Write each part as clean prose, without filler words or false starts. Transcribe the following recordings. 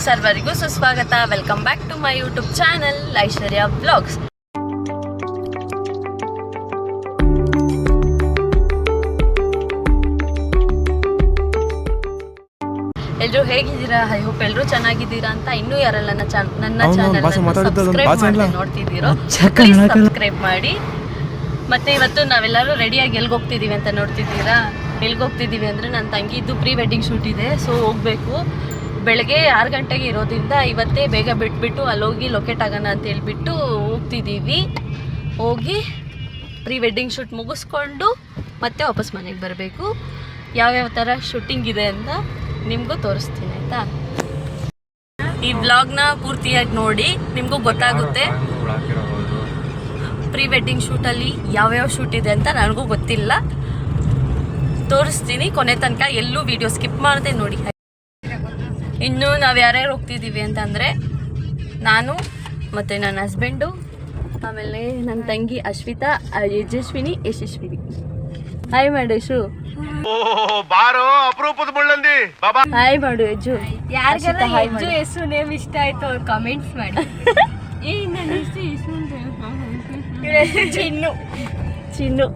ಸರ್ವರಿಗೂ ಸುಸ್ವಾಗತ. Welcome back to my YouTube channel Aishwarya vlogs. ಎಲ್ಲರೂ ಹೇಗಿದ್ದೀರಾ? ಐ ಹೋಪ್ ಎಲ್ಲರೂ ಚೆನ್ನಾಗಿದ್ದೀರಾ ಅಂತ. ಇನ್ನೂ ಯಾರೆಲ್ಲ ನನ್ನ ಚಾನಲ್ ನೋಡ್ತಿದ್ದೀರೋ ಸಬ್ಸ್ಕ್ರೈಬ್ ಮಾಡಿ. ಮತ್ತೆ ಇವತ್ತು ನಾವೆಲ್ಲರೂ ರೆಡಿಯಾಗಿ ಎಲ್ಲಿಗೆ ಹೋಗ್ತಿದ್ದೀವಿ ಅಂತ ನೋಡ್ತಿದ್ದೀರಾ. ಎಲ್ಲಿಗೆ ಹೋಗ್ತಿದ್ದೀವಿ ಅಂದರೆ ನನ್ನ ತಂಗಿದ್ದು ಪ್ರೀ ವೆಡ್ಡಿಂಗ್ ಶೂಟ್ ಇದೆ. ಸೊ ಹೋಗಬೇಕು. ಬೆಳಗ್ಗೆ 6 ಗಂಟೆಗೆ ಇರೋದ್ರಿಂದ ಇವತ್ತೇ ಬೇಗ ಬಿಟ್ಬಿಟ್ಟು ಅಲ್ಲೋಗಿ ಲೊಕೇಟ್ ಆಗೋಣ ಅಂತ ಹೇಳ್ಬಿಟ್ಟು ಹೋಗ್ತಿದ್ದೀವಿ. ಹೋಗಿ ಪ್ರೀ ವೆಡ್ಡಿಂಗ್ ಶೂಟ್ ಮುಗಿಸ್ಕೊಂಡು ಮತ್ತೆ ವಾಪಸ್ ಮನೆಗೆ ಬರಬೇಕು. ಯಾವ್ಯಾವ ಥರ ಶೂಟಿಂಗ್ ಇದೆ ಅಂತ ನಿಮಗೂ ತೋರಿಸ್ತೀನಿ ಆಯಿತಾ. ಈ ವ್ಲಾಗ್ನ ಪೂರ್ತಿಯಾಗಿ ನೋಡಿ, ನಿಮಗೂ ಗೊತ್ತಾಗುತ್ತೆ. ಪ್ರೀ ವೆಡ್ಡಿಂಗ್ ಶೂಟಲ್ಲಿ ಯಾವ್ಯಾವ ಶೂಟ್ ಇದೆ ಅಂತ ನನಗೂ ಗೊತ್ತಿಲ್ಲ. ತೋರಿಸ್ತೀನಿ ಕೊನೆ ತನಕ, ಎಲ್ಲೂ ವಿಡಿಯೋ ಸ್ಕಿಪ್ ಮಾಡದೆ ನೋಡಿ. ಇನ್ನು ನಾವು ಯಾರ್ಯಾರು ಹೋಗ್ತಿದ್ದೀವಿ ಅಂತಂದರೆ ನಾನು ಮತ್ತು ನನ್ನ ಹಸ್ಬೆಂಡು, ಆಮೇಲೆ ನನ್ನ ತಂಗಿ ಅಶ್ವಿತಾ, ಯಶಸ್ವಿನಿ. ಹಾಯ್ ಮಾಡು ಯಶು. ಹಾಯ್ ಮಾಡು ಯಜ್ಜು. ಯಾರಿಗೆಲ್ಲ ಯಜ್ಜು ಯಶು ನೇಮ್ ಇಷ್ಟ ಆಯ್ತು ಅವ್ರು ಕಮೆಂಟ್ಸ್ ಮಾಡಿ. ನನ್ನ ಹೆಸರು ಯಶು ಅಂತ. ಚಿನ್ನು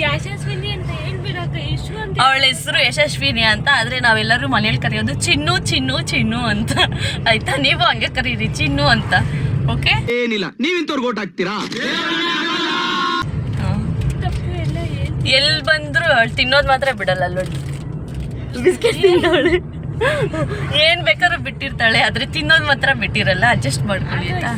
ಯಶಸ್ವಿನಿ ಅಂತ ಹೇಳ್ಬಿಡಕ್ಕ, ಯಶು ಅಂತ. ಅವಳ ಹೆಸರು ಯಶಸ್ವಿನಿ ಅಂತ, ಆದ್ರೆ ನಾವೆಲ್ಲರೂ ಮನೇಲಿ ಕರೆಯೋದು ಚಿನ್ನು ಅಂತ. ಆಯ್ತಾ? ನೀವು ಹಂಗೆ ಕರೀರಿ ಚಿನ್ನು ಅಂತ. ಓಕೆ, ಏನಿಲ್ಲ, ನೀವಿಂತವ್ರಿಗೆ ಓಟ್ ಹಾಕ್ತೀರಾ? ಎಲ್ಲಿ ಬಂದ್ರು ಅವಳು ತಿನ್ನೋದು ಮಾತ್ರ ಬಿಡಲ್ಲ. ನೋಡಿ, ಬಿಸ್ಕೆಟ್ ತಿನ್ನೋಳು, ಏನ್ ಬೇಕಾದ್ರೂ ಬಿಟ್ಟಿರ್ತಾಳೆ, ಆದ್ರೆ ತಿನ್ನೋದು ಮಾತ್ರ ಬಿಟ್ಟಿರಲ್ಲ. ಅಡ್ಜಸ್ಟ್ ಮಾಡ್ಕೊಳ್ಳಿ ಆಯ್ತಾ.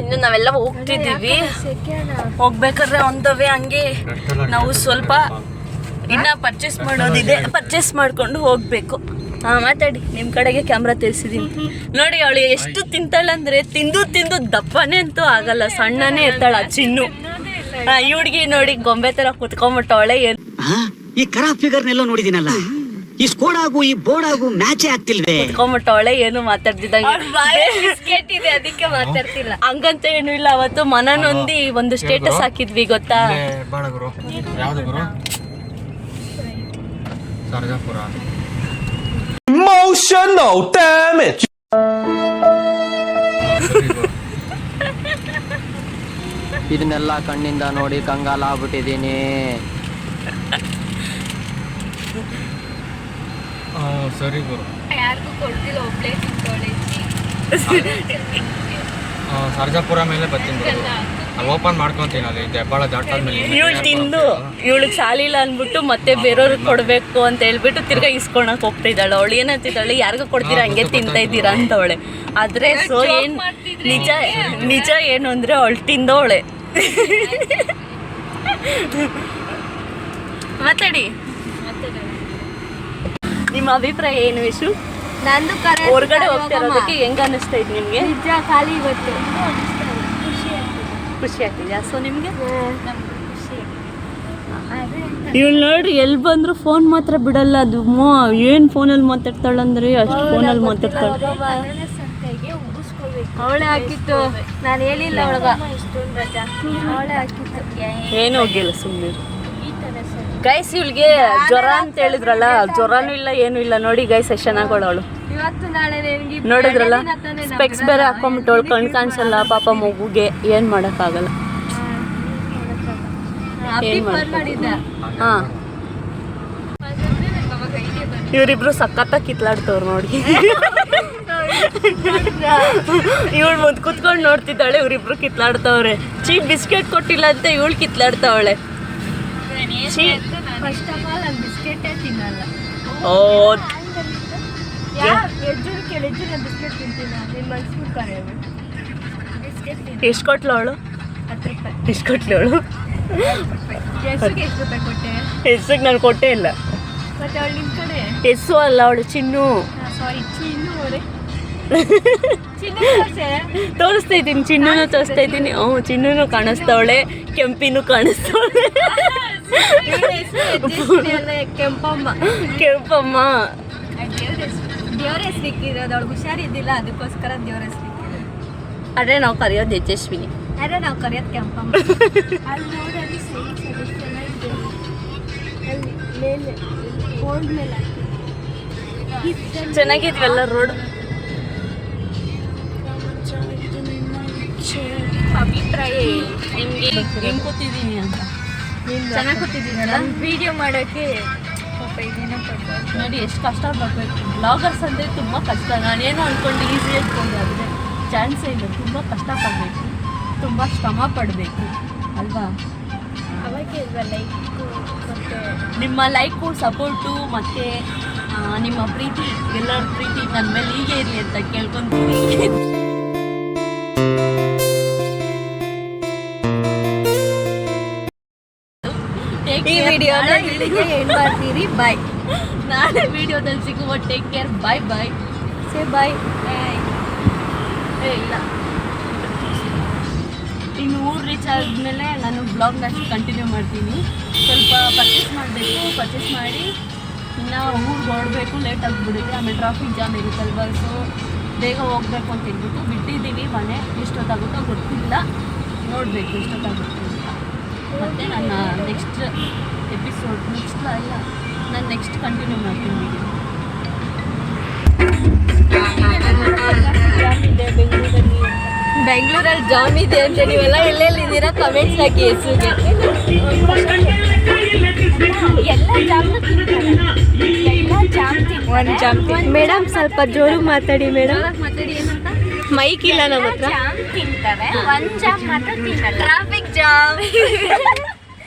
ಇನ್ನು ನಾವೆಲ್ಲ ಹೋಗ್ತಿದ್ದೀವಿ. ಹೋಗ್ಬೇಕಾದ್ರೆ ಆನ್ ದ ವೇ ಹಂಗೆ ನಾವು ಸ್ವಲ್ಪ ಇನ್ನ ಪರ್ಚೇಸ್ ಮಾಡೋದಿದೆ, ಪರ್ಚೇಸ್ ಮಾಡ್ಕೊಂಡು ಹೋಗ್ಬೇಕು. ಮಾತಾಡಿ, ನಿಮ್ಮ ಕಡೆಗೆ ಕ್ಯಾಮ್ರಾ ತಿರ್ಸಿದೀನಿ ನೋಡಿ. ಅವಳು ಎಷ್ಟು ತಿಂತಾಳಂದ್ರೆ ತಿಂದು ದಪ್ಪನೇ ಅಂತೂ ಆಗಲ್ಲ, ಸಣ್ಣನೇ ಇರ್ತಾಳ ಚಿನ್ನು. ಈ ಹುಡುಗಿ ನೋಡಿ ಗೊಂಬೆ ತರ ಕುತ್ಕೊಂಡ್ಬಿಟ್ಟವಳೆ. ಈ ಕರಾ ಫಿಗರ್ನೆಲ್ಲ ನೋಡಿದಿನಲ್ಲ, ಈ ಸ್ಕೋಡಾಗು ಈ ಬೋರ್ಡಾಗು ಮ್ಯಾಚೇ ಆಗ್ತಿಲ್ವೇ. ಕುತ್ಕೊಂಡ್ಬಿಟ್ಟವಳೆ, ಏನು ಮಾತಾಡ್ತಿದ್ದಂಗೆ ಇದೆ, ಅದಕ್ಕೆ ಮಾತಾಡ್ತಿಲ್ಲ. ಹಂಗಂತ ಏನು ಇಲ್ಲ. ಅವತ್ತು ಮನನೊಂದಿ ಒಂದು ಸ್ಟೇಟಸ್ ಹಾಕಿದ್ವಿ, ಗೊತ್ತಾ? Emotional damage. ಇದನ್ನೆಲ್ಲ ಕಣ್ಣಿಂದ ನೋಡಿ ಕಂಗಾಲ ಆಗ್ಬಿಟ್ಟಿದ್ದೀನಿ. ಸರಿ ಗುರು, ಯಾರಿಗೂ ಕೊಡ್ತಿಲ್ಲ, ಒಬ್ಳೆ ತಿಂತೋಳೆ. ಸರ್ಜಾಪುರ ಮೇಲೆ ಬರ್ತೀನಿ, ಓಪನ್ ಮಾಡ್ಕೊಂತೀನಿ. ಅಲ್ಲಿ ಹೆಬ್ಬಾಳ ದಾಟಾದ್ಮೇಲೆ ಇವಳು ತಿಂದು ಇವಳಿಗೆ ಸಾಲಿಲ್ಲ ಅಂದ್ಬಿಟ್ಟು ಮತ್ತೆ ಬೇರೆಯವ್ರಿಗೆ ಕೊಡಬೇಕು ಅಂತ ಹೇಳ್ಬಿಟ್ಟು ತಿರ್ಗಾ ಇಸ್ಕೊಳಕ್ ಹೋಗ್ತಿದ್ದಾಳೆ. ಅವಳು ಏನಂತಿದ್ದಾಳೆ, ಯಾರಿಗೂ ಕೊಡ್ತೀರಾ ಹಂಗೆ ತಿಂತಾ ಇದ್ದೀರಾ ಅಂತವಳೆ. ಆದ್ರೆ ಸೊ ಏನ್ ನಿಜ ಏನು ಅಂದ್ರೆ ಅವಳು ತಿಂದವಳೆ. ಮಾತಾಡಿ, ನಿಮ್ಮ ಅಭಿಪ್ರಾಯ ಏನು ವಿಶು? ನಂದು ಹೊರಗಡೆ ಹೋಗ್ತಿರೋದಕ್ಕೆ ಹೆಂಗ ಅನಿಸ್ತಾ ಇದೆ ನಿಮ್ಗೆ? ನಿಜ ಖಾಲಿ ಇವತ್ತು ಖುಷಿ ಆಗ್ತಿದ್ಯಾ? ಸೊ ನಿಮ್ಗೆ ಇವಳು ನೋಡ್ರಿ, ಎಲ್ಲಿ ಬಂದ್ರು ಫೋನ್ ಮಾತ್ರ ಬಿಡಲ್ಲ. ಅದು ಏನ್ ಫೋನಲ್ಲಿ ಮಾತಾಡ್ತಾಳಂದ್ರೆ ಅಷ್ಟು ಫೋನಲ್ಲಿ ಮಾತಾಡ್ತಾಳೆ. ಅವಳೆ ಹಾಕಿತ್ತು, ನಾನು ಹೇಳಿಲ್ಲ ಅವಳಗ. ಅವಳೆ ಹಾಕಿತ್ತು, ಏನು ಹೋಗಿಲ್ಲ ಸುಮ್ಮನೆ. ಗೈಸ್, ಇವಳಿಗೆ ಜ್ವರ ಅಂತ ಹೇಳಿದ್ರಲ್ಲ, ಜ್ವರನೂ ಇಲ್ಲ ಏನೂ ಇಲ್ಲ. ನೋಡಿ ಗೈಸ್, ಎಷ್ಟು ಚೆನ್ನಾಗೋಳು. ಇವತ್ತು ನಾಳೆ ನೋಡಿದ್ರಲ್ಲ, ಸ್ಪೆಕ್ಸ್ ಬೇರೆ ಹಾಕೊಂಡ್ಬಿಟ್ಟವಳು, ಕಣ್ ಕಾಣಿಸಲ್ಲ ಪಾಪ ಮಗುಗೆ. ಏನ್ ಮಾಡಕ್ಕಾಗಲ್ಲ. ಹಾ, ಇವರಿಬ್ರು ಸಖತ್ತಾಗಿ ಕಿತ್ಲಾಡ್ತವ್ರು ನೋಡಿ. ಇವಳು ಮುಂದ್ ಕುತ್ಕೊಂಡು ನೋಡ್ತಿದ್ದಾಳೆ, ಇವ್ರಿಬ್ರು ಕಿತ್ಲಾಡ್ತವ್ರೆ. ಚೀಪ್ ಬಿಸ್ಕೆಟ್ ಕೊಟ್ಟಿಲ್ಲ ಅಂತ ಇವಳು ಕಿತ್ಲಾಡ್ತಾವಳೆ. ಫಸ್ಟ್ ಆಫ್ ಆಲ್ ನಾನು ಬಿಸ್ಕೆಟೇ ತಿನ್ನಲ್ಲ. ಓ, ಬಿಸ್ಕೆಟ್ ತಿಂತೀನಿ. ಎಷ್ಟು ಕೊಟ್ಲು ಅವಳು? 10 ರೂಪಾಯಿ. ಎಷ್ಟು ಕೊಟ್ಲು ಅವಳು? ಎಷ್ಟು ರೂಪಾಯಿ ಕೊಟ್ಟೆ? ಹೆಸ್ರಿಗೆ ನಾನು ಕೊಟ್ಟೇ ಇಲ್ಲ. ಮತ್ತೆ ಅವಳು ನಿಮ್ಮ ಕಡೆ ಹೆಸು ಅಲ್ಲ, ಅವಳು ಚಿನ್ನು. ಸಾರಿ, ಚಿನ್ನು ಅವರೇ. ತೋರಿಸ್ತಾ ಇದ್ದೀನಿ, ಚಿನ್ನೂ ತೋರಿಸ್ತಾ ಇದ್ದೀನಿ. ಚಿನ್ನೂ ಕಾಣಿಸ್ತವಳೆ, ಕೆಂಪಿನೂ ಕಾಣಿಸ್ತವಳೆ. ಕೆಂಪಮ್ಮ. ದೇವ್ರ ಹೆಸರು ಇಕ್ಕಿರೋದು, ಅವಳು ಹುಷಾರಿದ್ದಿಲ್ಲ, ಅದಕ್ಕೋಸ್ಕರ ದೇವ್ರ ಹೆಸರು ಇಕ್ಕಿರೋದು. ಅದೇ ನಾವು ಕರೆಯೋದು ಯಶಸ್ವಿನಿ. ಅದೇ ನಾವು ಕರೆಯೋದು ಕೆಂಪಮ್ಮ. ಅಲ್ಲಿ ನೋಡಿ, ಅಲ್ಲಿ ಮೇಲೆ ಬೋರ್ಡ್ ಮೇಲೆ ಚೆನ್ನಾಗಿದ್ವಲ್ಲ ರೋಡ್. ಅಭಿಪ್ರಾಯ ನಿಮ್ಗೆ ಹೆಂಗ್ ಕೂತಿದ್ದೀನಿ ಅಂತ ಚೆನ್ನಾಗಿ ಕೂತಿದ್ದೀನಲ್ಲ. ವಿಡಿಯೋ ಮಾಡೋಕ್ಕೆ ಪಾಪ ಇದೇನೋ ಪಡ್ಬಾರ್ದು. ನೋಡಿ ಎಷ್ಟು ಕಷ್ಟ ಪಡಬೇಕು. ಬ್ಲಾಗರ್ಸ್ ಅಂದರೆ ತುಂಬ ಕಷ್ಟ. ನಾನೇನೋ ಅಂದ್ಕೊಂಡು ಈಸಿ ಅಂದ್ಕೊಂಡು ಆದರೆ ಚಾನ್ಸೇ ಇಲ್ಲ. ತುಂಬ ಕಷ್ಟಪಡಬೇಕು, ತುಂಬ ಶ್ರಮ ಪಡಬೇಕು ಅಲ್ವಾ. ಅವಾಗೆ ಇಲ್ವಾ ಲೈಕು ಮತ್ತು ನಿಮ್ಮ ಲೈಕು, ಸಪೋರ್ಟು ಮತ್ತು ನಿಮ್ಮ ಪ್ರೀತಿ, ಎಲ್ಲರ ಪ್ರೀತಿ ನನ್ನ ಮೇಲೆ ಹೀಗೆ ಇರಲಿ ಅಂತ ಕೇಳ್ಕೊಂತೀನಿ. ಈ ವಿಡಿಯೋನ ಇಲ್ಲಿಗೆ ಎಂಡ್ ಮಾಡ್ತೀರಿ. ಬಾಯ್. ನಾಳೆ ವಿಡಿಯೋದಲ್ಲಿ ಸಿಗುವ. Take care. Bye bye. Say bye. ಇಲ್ಲ, ಇನ್ನು ಊರು ರೀಚ್ ಆದಮೇಲೆ ನಾನು ಬ್ಲಾಗ್ನ ಕಂಟಿನ್ಯೂ ಮಾಡ್ತೀನಿ. ಸ್ವಲ್ಪ ಪರ್ಚೇಸ್ ಮಾಡಿ ಇನ್ನು ಊರಿಗೆ ಹೊರಡಬೇಕು. ಲೇಟ್ ಆಗಿಬಿಡುತ್ತೆ, ಆಮೇಲೆ ಟ್ರಾಫಿಕ್ ಜಾಮ್ ಇರುತ್ತಲ್ವ. ಸೊ ಬೇಗ ಹೋಗ್ಬೇಕು ಅಂತ ಹೇಳ್ಬಿಟ್ಟು ಬಿಟ್ಟಿದ್ದೀವಿ. ಮನೆ ಎಷ್ಟೊತ್ತಾಗುತ್ತೋ ಗೊತ್ತಿಲ್ಲ, ನೋಡಬೇಕು ಎಷ್ಟೊತ್ತಾಗುತ್ತೆ ಅಂತ. ಮತ್ತು ನನ್ನ ನೆಕ್ಸ್ಟ್ ಎಪಿಸೋಡ್ ನಾನು ನೆಕ್ಸ್ಟ್ ಕಂಟಿನ್ಯೂ ಮಾಡ್ತೀನಿ ವಿಡಿಯೋ. ಬೆಂಗಳೂರಲ್ಲಿ ಜಾಮ್ ಇದೆ ಅಂತ ನೀವೆಲ್ಲ ಎಲ್ಲೆಲ್ಲಿದ್ದೀರಾ ಕಮೆಂಟ್ಸ್ ಹಾಕಿ ಹೆಸರಿಗೆ. ಮೇಡಮ್ ಸ್ವಲ್ಪ ಜೋರು ಮಾತಾಡಿ ಮೇಡಮ್. ಮಾತಾಡಿ ಏನಂತ. ಮೈಕ್ ಇಲ್ಲ ನಮ್ಮ ಹತ್ರ. ತಿಂತಾರೆ, ಒಂದು ಜಾಮ್ ಮಾತ್ರ ತಿನ್ನಲ್ಲ. Traffic jam.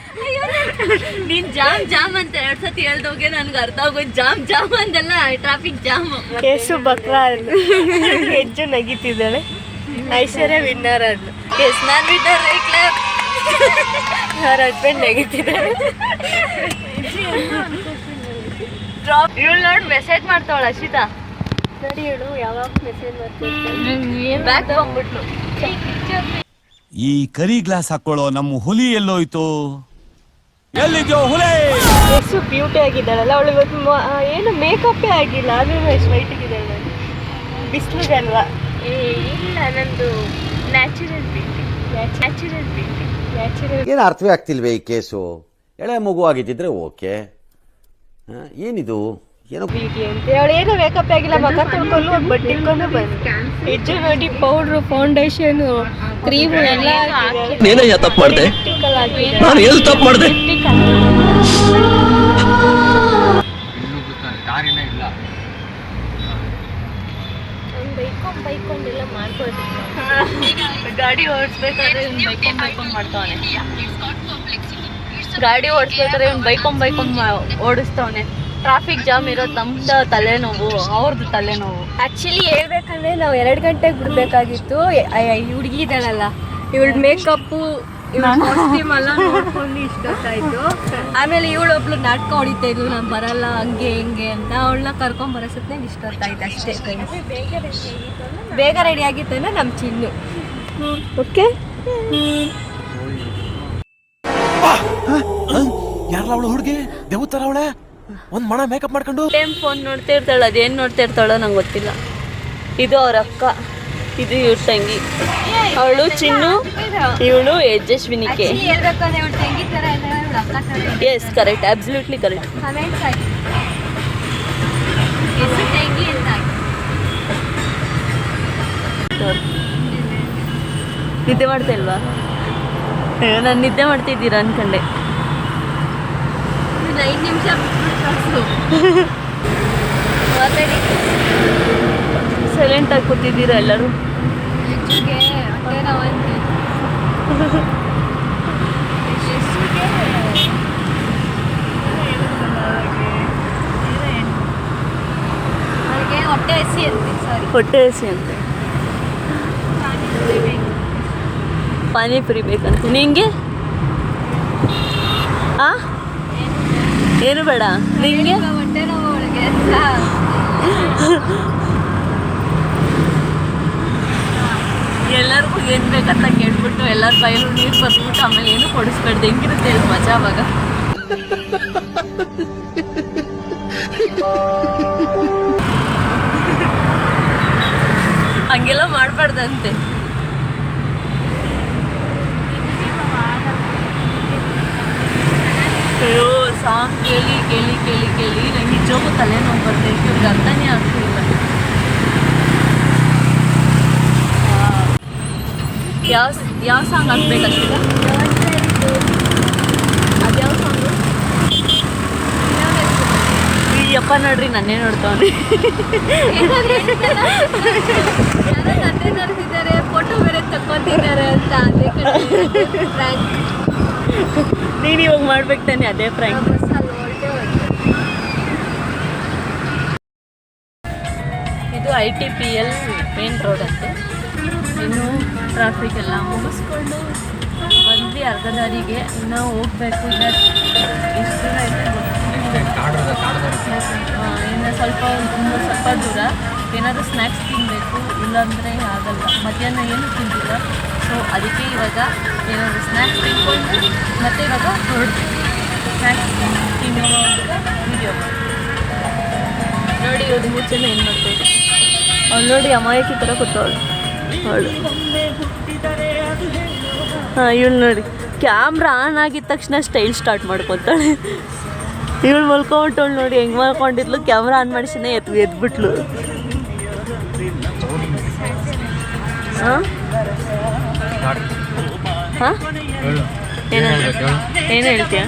ನೀನ್ ಜಾಮ್ ಅಂತ 2 ಸತಿ ಹೇಳ್ದೋಗೆ ನನ್ಗೆ ಅರ್ಥ ಆಗೋದು. ಜಾಮ್ ಅಂದಲ್ಲ, ಟ್ರಾಫಿಕ್ ಜಾಮ್. ಕೇಸು ಬಕ್ರಾ ಹೆಚ್ಚು ನಗಿತಿದ್ದಾಳೆ. ಐಶ್ವರ್ಯ ವಿನ್ನರ್ ಅದ್ಲು. ಎಸ್ ನಾನು ವಿನ್ನರ್. ಕ್ಲಾಪ್. ಅವ್ರ ಹಸ್ಬೆಂಡ್ ನಗಿತಿದ್ದಾಳೆ. ಇವಳು ನೋಡಿ ಮೆಸೇಜ್ ಮಾಡ್ತಾವಳ ಅಶಿತಾ. ಸರಿ ಹೇಳು, ಯಾವಾಗ ಮೆಸೇಜ್ ಮಾಡ್ತಿರ್ತಾರೆ. ಬ್ಯಾಕ್ ಬಂದ್ಬಿಟ್ಲು. ಈ ಕರಿ ಗ್ಲಾಸ್ ಹಾಕೊಳ್ಳೋ ನಮ್ಮ ಹುಲಿ ಎಲ್ಲೋಯ್ತು? ಎಲ್ಲಿದ್ಯೋ ಹುಲಿ? ಎಷ್ಟು ಬ್ಯೂಟಿ ಆಗಿದ್ದಾಳಲ್ಲ ಅವಳು. ಇವತ್ತು ಏನು ಮೇಕಪ್ಪೇ ಆಗಿಲ್ಲ, ಆದ್ರೂ ಎಷ್ಟು ವೈಟ್ ಆಗಿದ್ದಾಳೆ. ಬಿಸಿಲಿಗೆ ಅಲ್ವಾ? ಇಲ್ಲ, ನಂದು ನ್ಯಾಚುರಲ್ ಬ್ಯೂಟಿ. ಏನು ಅರ್ಥವೇ ಆಗ್ತಿಲ್ವೇ ಈ ಕೇಸು? ಎಳೆ ಮಗು ಆಗಿದ್ದಿದ್ರೆ ಓಕೆ, ಏನಿದು ಏನೋ ಬ್ಯೂಟಿ ಅಂತ ಅವಳು ಏನು ಮೇಕಪ್ ಆಗಿಲ್ಲ. ಮಗ ತೊಳ್ಕೊಂಡು ಒಂದು ಬಟ್ಟೆ ಇಟ್ಕೊಂಡು ಬಂದು ಹೆಚ್ಚು ನೋಡಿ ಪೌಡ್ರು, ಫೌಂಡೇಶನು, ಕ್ರೀಮು ಎಲ್ಲ ನೀನೇ ತಪ್ಪು ಮಾಡಿದೆ, ನಾನು ಎಲ್ಲಿ ತಪ್ಪು ಮಾಡಿದೆ? ದಾರಿನೇ ಇಲ್ಲ. ಬೈಕೊಂಡೆಲ್ಲ ಮಾಡ್ಕೊಳ್ತೀವಿ. ಗಾಡಿ ಓಡಿಸ್ಬೇಕಾದ್ರೆ ಇವ್ನು ಬೈಕೊಂಡ್ ಮಾಡ್ತಾವನೆ. ಗಾಡಿ ಓಡಿಸ್ಬೇಕಾದ್ರೆ ಇವ್ನು ಬೈಕೊಂಡ್ ಓಡಿಸ್ತವನೆ. ಟ್ರಾಫಿಕ್ ಜಾಮ್ ಇರೋದು ನಮ್ದು ತಲೆನೋವು, ಅವ್ರದ್ದು ತಲೆನೋವು. ಆ್ಯಕ್ಚುಲಿ ಹೇಳ್ಬೇಕಂದ್ರೆ ನಾವು 2 ಗಂಟೆಗೆ ಬಿಡಬೇಕಾಗಿತ್ತು. ಈ ಹುಡುಗಿ ಇದ್ದಾಳಲ್ಲ, ಇವಳ ಮೇಕಪ್ಪು, ಇವಳ ಕಾಸ್ಟ್ಯೂಮ್ ಎಲ್ಲ ನೋಡ್ಕೊಂಡು ಇಷ್ಟೊತ್ತಾಯಿತು. ಆಮೇಲೆ ಇವಳೊಬ್ಳು ನಾಟಕ ಹೊಡಿತಾ ಇದ್ಲು, ನಾನು ಬರಲ್ಲ ಹಂಗೆ ಹಿಂಗೆ ಅಂತ. ಅವಳನ್ನ ಕರ್ಕೊಂಬರೋಸತ್ನಾಗ ಇಷ್ಟೊತ್ತಾಯ್ತು ಅಷ್ಟೇ. ಬೇಗ ರೆಡಿ ಆಗಿತ್ತು ಅಂದ್ರೆ ನಮ್ಮ ಚಿನ್ನು. ಓಕೆ, ಯಾರಲ್ಲ ಅವಳು ಹುಡುಗಿ? ದೇವತರ ಅವಳೆ ಒಂದ್ ಮಣ ಮೇಕಪ್ ಮಾಡ್ಕೊಂಡು ಫೋನ್ ನೋಡ್ತಾ ಇರ್ತಾಳೆ. ಅದೇನು ನೋಡ್ತಾ ಇರ್ತಾಳೋ ನಂಗೆ ಗೊತ್ತಿಲ್ಲ. ಇದು ಅವ್ರ ಅಕ್ಕ, ಇದು ಇವ್ರ ತಂಗಿ. ಅವಳು ಚಿನ್ನು, ಇವಳು ಯಶಸ್ವಿನಿಕೆ. ಹೇಳ್ಬೇಕಂದ್ರೆ ಇವಳು ತಂಗಿ ಥರ ಇಲ್ಲ, ಇವಳು ಅಕ್ಕ ಥರ ಇಲ್ಲ. Yes, correct, absolutely correct. Comments ಆಗಿ ಎಷ್ಟು ತಂಗಿ ಅಂತ ಆಗಿ. ನಿದ್ದೆ ಮಾಡ್ತಾ ಇಲ್ವಾ? ನಾನು ನಿದ್ದೆ ಮಾಡ್ತಿದ್ದೀರಾ ಅನ್ಕೊಂಡೆ. 5 ನಿಮಿಷ ಮಾತಾಡಿ. ಸೈಲೆಂಟಾಗಿ ಕೂತಿದ್ದೀರಾ ಎಲ್ಲರೂ? ಹೊಟ್ಟೆ ಹಸಿ ಅಂತೆ. ಸಾರಿ, ಹೊಟ್ಟೆ ಹಸಿ ಅಂತೆ. ಪಾನಿಪುರಿ ಬೇಕಂತ ನಿಂಗೆ? ಏನು ಬೇಡ ನಿಂಗೆ? ಹೊಟ್ಟೆ ನೋವು ಅವಳಿಗೆ. ಎಲ್ಲರಿಗೂ ಏನು ಬೇಕಂತ ಕೇಳ್ಬಿಟ್ಟು ಎಲ್ಲರ ಬಯಲು ನೀರು ಬರ್ಬಿಟ್ಟು ಆಮೇಲೆ ಏನು ಕೊಡಿಸ್ಬೇಡ್ದು. ಹೆಂಗಿರುತ್ತೆ ಹೇಳಿ ಮಜಾ ಅವಾಗ. ಹಂಗೆಲ್ಲ ಮಾಡಬಾರ್ದಂತೆ. ಅಯ್ಯೋ ಸಾಂಗ್ ಕೇಳಿ ಕೇಳಿ ಕೇಳಿ ಕೇಳಿ ನಂಗೆ ನಿಜವಾಗೂ ತಲೆನೋವು ಬರ್ತೈತೆ. ಇವ್ರಿಗೆ ಅರ್ಥನೇ ಆಗ್ತಿಲ್ಲ. ಯಾವ ಸಾಂಗ್ ಹಾಕ್ಬೇಕಷ್ಟೀಗ? ಅದ್ಯಾವ ಸಾಂಗು? ಅಯ್ಯಪ್ಪ ನೋಡ್ರಿ ನನ್ನೇ ನೋಡ್ತಾವ್ರಿ. ತಂದೆ ನೋಡ್ತಿದ್ದಾರೆ, ಫೋಟೋ ಬೇರೆ ತಕ್ಕೊತಿದ್ದಾರೆ ಅಂತ ಅದೇ ಫ್ರ್ಯಾಂಕ್. ನೀನು ಇವಾಗ ಮಾಡ್ಬೇಕು ತಾನೆ ಅದೇ ಫ್ರ್ಯಾಂಕ್. ಇದು ITPL ಮೇನ್ ರೋಡ್ ಅಂತೆ. ಇನ್ನು ಟ್ರಾಫಿಕ್ ಎಲ್ಲ ಮುಗಿಸ್ಕೊಂಡು ಬಂದ್ವಿ ಅರ್ಧ ದಾರಿಗೆ. ಇನ್ನೂ ಹೋಗ್ಬೇಕು. ಇನ್ನು ಎಷ್ಟು ದೂರ ಐತೆ ಇನ್ನು ಸ್ವಲ್ಪ ದೂರ. ಏನಾದರೂ ಸ್ನ್ಯಾಕ್ಸ್ ತಿನ್ನಬೇಕು, ಇಲ್ಲಾಂದರೆ ಆಗಲ್ಲ. ಮಧ್ಯಾಹ್ನ ಏನೂ ತಿಂದಿಲ್ಲ, ಸೊ ಅದಕ್ಕೆ ಇವಾಗ ಏನಾದರೂ ಸ್ನ್ಯಾಕ್ಸ್ ತಿನ್ಕೊಂಡು ಮತ್ತೆ ಇವಾಗ ಹೊರಡ್ತೀವಿ. ಸ್ನ್ಯಾಕ್ಸ್ ತಿನ್ನೋ ವಿಡಿಯೋ ನೋಡಿ. ಇವ್ರು 3 ಜನ ಏನು ಮಾಡ್ತಾರೆ ಅವ್ಳು ನೋಡಿ. ಅಮಾಯಕಿ ಥರ ಕೂತವಳು ಅವಳು. ಹಾಂ, ಇವಳು ನೋಡಿ ಕ್ಯಾಮ್ರಾ ಆನ್ ಆಗಿದ ತಕ್ಷಣ ಸ್ಟೈಲ್ ಸ್ಟಾರ್ಟ್ ಮಾಡ್ಕೊತಾಳೆ. ಇವಳು ಮಲ್ಕೊಂಬಿಟ್ಟವಳು ನೋಡಿ, ಹೆಂಗೆ ಮಲ್ಕೊಂಡಿದ್ಲು. Camera on ಮಾಡಿಸಿನೇ ಎದ್ಬಿಟ್ಲು. ಹಾಂ ಹಾಂ ಏನು ಹೇಳ್ತೀಯ?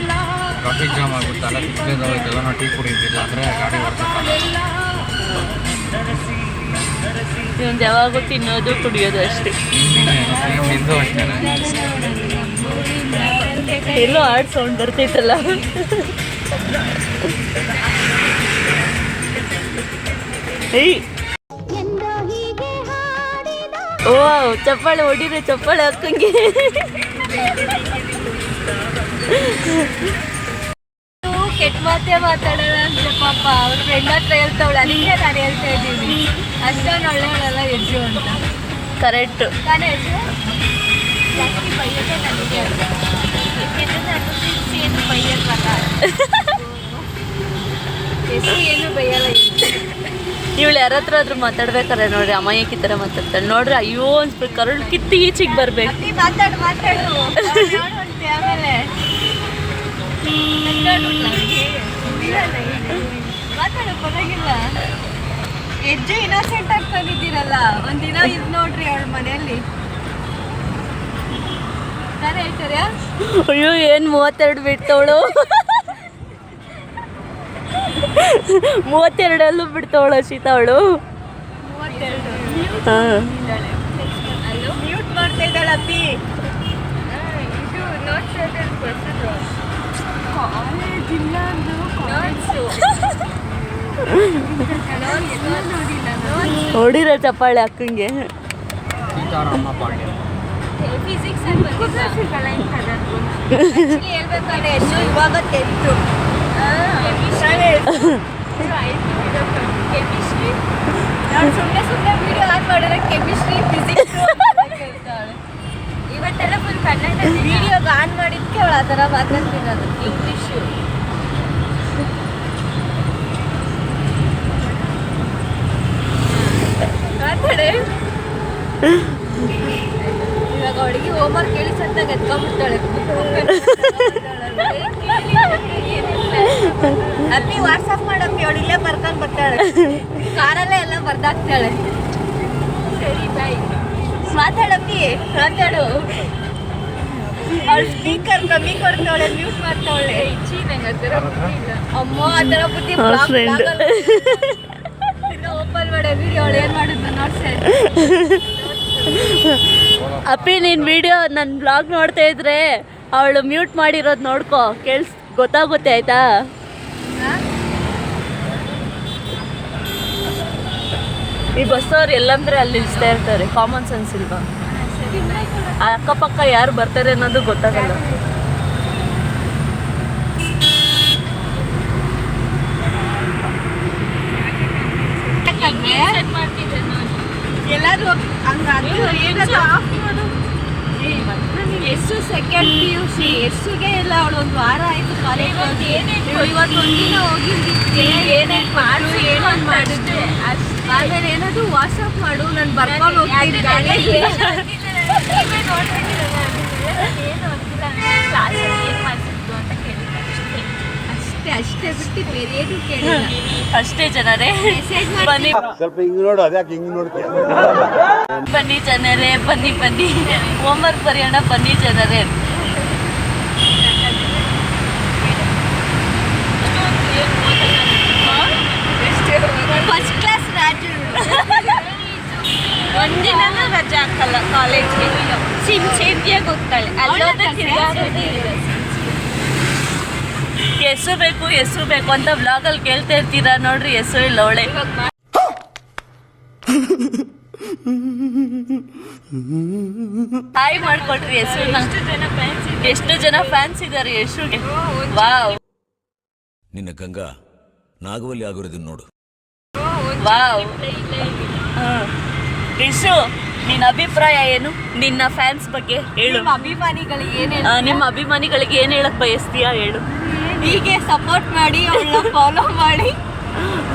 ಟ್ರಾಫಿಕ್ ಜಾಮ್ ಆಗುತ್ತಲ್ಲ, ಎಲ್ಲ ಟೀ ಕುಡಿಯುತ್ತಿಲ್ಲ ಅಂದರೆ ಗಾಡಿ ಓಡಿಸುತ್ತಲ್ಲ. ಇವನು ಯಾವಾಗೂ ತಿನ್ನೋದು ಕುಡಿಯೋದು ಅಷ್ಟೇ. ನಿಂದು ಅಷ್ಟೇ. ಎಲ್ಲೋ ಆಡ್ ಸೌಂಡ್ ಬರ್ತೈತಲ್ಲ. ಏಯ್ ಓ ಚಪ್ಪಾಳೆ ಹೊಡಿರೆ, ಚಪ್ಪಾಳೆ ಅಕ್ಕಂಗೆ. ಕೆಟ್ಟ ಮಾತೇ ಮಾತಾಡೋಣ ಅಂತ ಪಾಪ ಅವ್ರ ಫ್ರೆಂಡ್ ಹತ್ರ ಹೇಳ್ತಾವಳೆ. ಅದಕ್ಕೆ ನಾನು ಹೇಳ್ತಾ ಇದ್ದೀನಿ, ಅಷ್ಟೊಂದು ಒಳ್ಳೆಯವಳಲ್ಲ ಯಜ್ಜು ಅಂತ. ಕರೆಕ್ಟ್ ತಾನೇ ಯಜ್ಜು? ಜಾಸ್ತಿ ಬೈಯೋದೇ ನನಗೆ ಅಂತ. ಏನು ಬೈಯಲ್ವಲ್ಲ, ಎಷ್ಟು ಏನು ಬೈಯಲ್ಲ. ಇವಳು ಯಾರ ಹತ್ರ ಆದ್ರೂ ಮಾತಾಡ್ಬೇಕಾರೆ ನೋಡ್ರಿ ಅಮಾಯಕಿ ಥರ ಮಾತಾಡ್ತಾಳೆ ನೋಡ್ರಿ. ಅಯ್ಯೋ ಅನ್ಸ್ಬೇಕು, ಕರಳು ಕಿತ್ತಿ ಈಚೆಗೆ ಬರ್ಬೇಕು. ಮಾತಾಡು ಆಮೇಲೆ ಮಾತಾಡು, ಪರವಾಗಿಲ್ಲ. ಹೆಜ್ಜೆ ಇನ್ನೋಸೆಂಟ್ ಆಗಿ ತಂದಿದ್ದೀರಲ್ಲ, ಒಂದಿನ ಇದು ನೋಡ್ರಿ ಅವಳ ಮನೆಯಲ್ಲಿ. ತಾನೇ ಐಶ್ವರ್ಯ? ಅಯ್ಯೋ ಏನು 32 ಬಿಡ್ತವಳು. 32 ಬಿಡ್ತವಳು ಶೀತಾ ಅವಳು. 32 ಹಾಂ, ಮ್ಯೂಟ್ ಮಾಡ್ತಾ ಇದ್ದಾಳೆ ಅಪ್ಪಿ. ಇದು ಕಾಲೇಜ್ ಇಲ್ಲ ಹೊಡಿರ ಚಪ್ಪಾಳೆ ಅಕ್ಕಂಗೆ. ಸೀತಾರಾಮ ಪಾಂಡ್ಯ ಫಿಸಿಕ್ಸ್ ಹೇಳ್ಬೇಕಾದ್ರೆ ಎಷ್ಟು ಇವಾಗ 10th ಕೆಮಿಸ್ಟ್ರಿ. ನಾನು ಸುಮ್ಮನೆ ವಿಡಿಯೋ ಆನ್ ಮಾಡಿದ್ರೆ ಕೆಮಿಸ್ಟ್ರಿ ಫಿಸಿಕ್ಸ್ ಹೇಳ್ತಾಳೆ. ಇವತ್ತೆಲ್ಲ ಫುಲ್ ಕನ್ನಡ ವಿಡಿಯೋಗೆ ಆನ್ ಮಾಡಿದ್ದಕ್ಕೆ ಅವಳು ಆ ಥರ ಮಾತಾಡ್ತಿರೋದು. ಇಂಗ್ಲೀಷು ಮಾತಾಡೆ. ಇವಾಗ ಅವಳಿಗೆ ಹೋಮ್ವರ್ಕ್ ಹೇಳಿ ಸಂತಾಗ ಎತ್ಕೊಂಡ್ಬಿಡ್ತಾಳೆ. ಅಪ್ಪಿ ವಾಟ್ಸಪ್ ಮಾಡಪ್ಪಿ, ಅವಳು ಇಲ್ಲೇ ಬರ್ಕೊಂಡು ಬರ್ತಾಳೆ. ಕಾರಲ್ಲೇ ಎಲ್ಲ ಬರ್ದಾಕ್ತಾಳೆ. ಸರಿ ಬಾಯ್. ಮಾತಾಡಪ್ಪಿ, ಮಾತಾಡು. ಅವಳು ಸ್ಪೀಕರ್ ಕಮ್ಮಿ ಕೊಡ್ತಾವಳೆ, ಮ್ಯೂಟ್ ಮಾಡ್ತಾವಳೆ. ಅಮ್ಮ ಆ ಥರ ಬುದ್ಧಿ ಓಪನ್ ಮಾಡೋ ವಿಡಿಯೋ ಅವಳು ಏನು ಮಾಡಿದ್ದು ನೋಡ್ಸೆ. ಅಪ್ಪಿ ನೀನು ವಿಡಿಯೋ ನನ್ನ ಬ್ಲಾಗ್ ನೋಡ್ತಾ ಇದ್ರೆ ಅವಳು ಮ್ಯೂಟ್ ಮಾಡಿರೋದು ನೋಡ್ಕೊ, ಗೊತ್ತಾಗುತ್ತೆ ಆಯ್ತಾ? ಈ ಬಸ್ಸವ್ರು ಎಲ್ಲಂದ್ರೆ ಅಲ್ಲಿ ನಿಲ್ಲಿಸ್ತಾ ಇರ್ತಾರೆ. ಕಾಮನ್ ಸೆನ್ಸ್ ಇಲ್ವಾ? ಅಕ್ಕಪಕ್ಕ ಯಾರು ಬರ್ತಾರೆ ಅನ್ನೋದು ಗೊತ್ತಾಗಲ್ಲ. ಎಲ್ಲರೂ ಹಂಗಾದ್ರೆ ಏನಾದ್ರು ಆಫ್ ಮಾಡು. ಎಷ್ಟು ಸೆಕೆಂಡ್ PUC ಎಷ್ಟುಗೆ ಇಲ್ಲ. ಅವಳು 1 ವಾರ ಆಯ್ತು ಕಾಲೇಜ್ ಹೋಗಿ. ಇವತ್ತು ಒಂದಿನ ಹೋಗಿದ್ದೆ. ಏನೇನು ಮಾಡು ಏನೊಂದು ಮಾಡಿದ್ದೆ. ಆಮೇಲೆ ಏನಾದ್ರು ವಾಟ್ಸಪ್ ಮಾಡು, ನಾನು ಬರ್ಕೊಂಡು ಹೋಗ್ತೀನಿ ಗಾಡಿಯಲ್ಲಿ. ಅಷ್ಟೇ ಅಷ್ಟೇ ಬಿಟ್ಟು ಬೇರೆ ಏನು ಕೇಳಿಲ್ಲ. ಅಷ್ಟೇ ಜನರೇ. ಬನ್ನಿ ಸ್ವಲ್ಪ ಹಿಂಗ್ ನೋಡು, ಅದ್ಯಾಕೆ ಹಿಂಗ್ ನೋಡ್ತೀಯ? ಬನ್ನಿ ಜನರೇ, ಬನ್ನಿ ಬನ್ನಿ, ಹೋಮ್ವರ್ಕ್ ಬರೆಯೋಣ ಬನ್ನಿ ಜನರೇ. First class Raju. ಒಂದಿನ ರಜಾ ಹಾಕಲ್ಲ ಕಾಲೇಜ್ಗೆ, ಸಿನ್ಸಿಯರ್ಯಾಗಿ ಹೋಗ್ತಾಳೆ. ಹೆಸರು ಬೇಕು ಅಂತ ಬ್ಲಾಗಲ್ಲಿ ಕೇಳ್ತಾ ಇರ್ತೀರಾ ನೋಡ್ರಿ, ಹೆಸರು ಇಲ್ಲ ಅವಳೆ. ಹಾಯ್ ಮಾಡ್ಕೊಡ್ರಿ ಹೆಸರನ್ನ. ಎಷ್ಟು ಜನ ಫ್ಯಾನ್ಸ್ ಇದಾರೆ ಹೆಸರುಗೆ. ವಾವ್ ನಿನ್ನ ಗಂಗಾ ನಾಗವಲ್ಲಿ ಆಗಿರೋದನ್ನ ನೋಡು. ವಾವ್. ಯಶು, ನಿನ್ನ ಅಭಿಪ್ರಾಯ ಏನು ನಿನ್ನ ಫ್ಯಾನ್ಸ್ ಬಗ್ಗೆ ಹೇಳು. ನಿಮ್ಮ ಅಭಿಮಾನಿಗಳಿಗೆ ಏನ್ ಹೇಳಕ್ ಬಯಸ್ತೀಯಾ ಹೇಳು. ಹೀಗೆ ಸಪೋರ್ಟ್ ಮಾಡಿ, ಅವಳನ್ನ ಫಾಲೋ ಮಾಡಿ.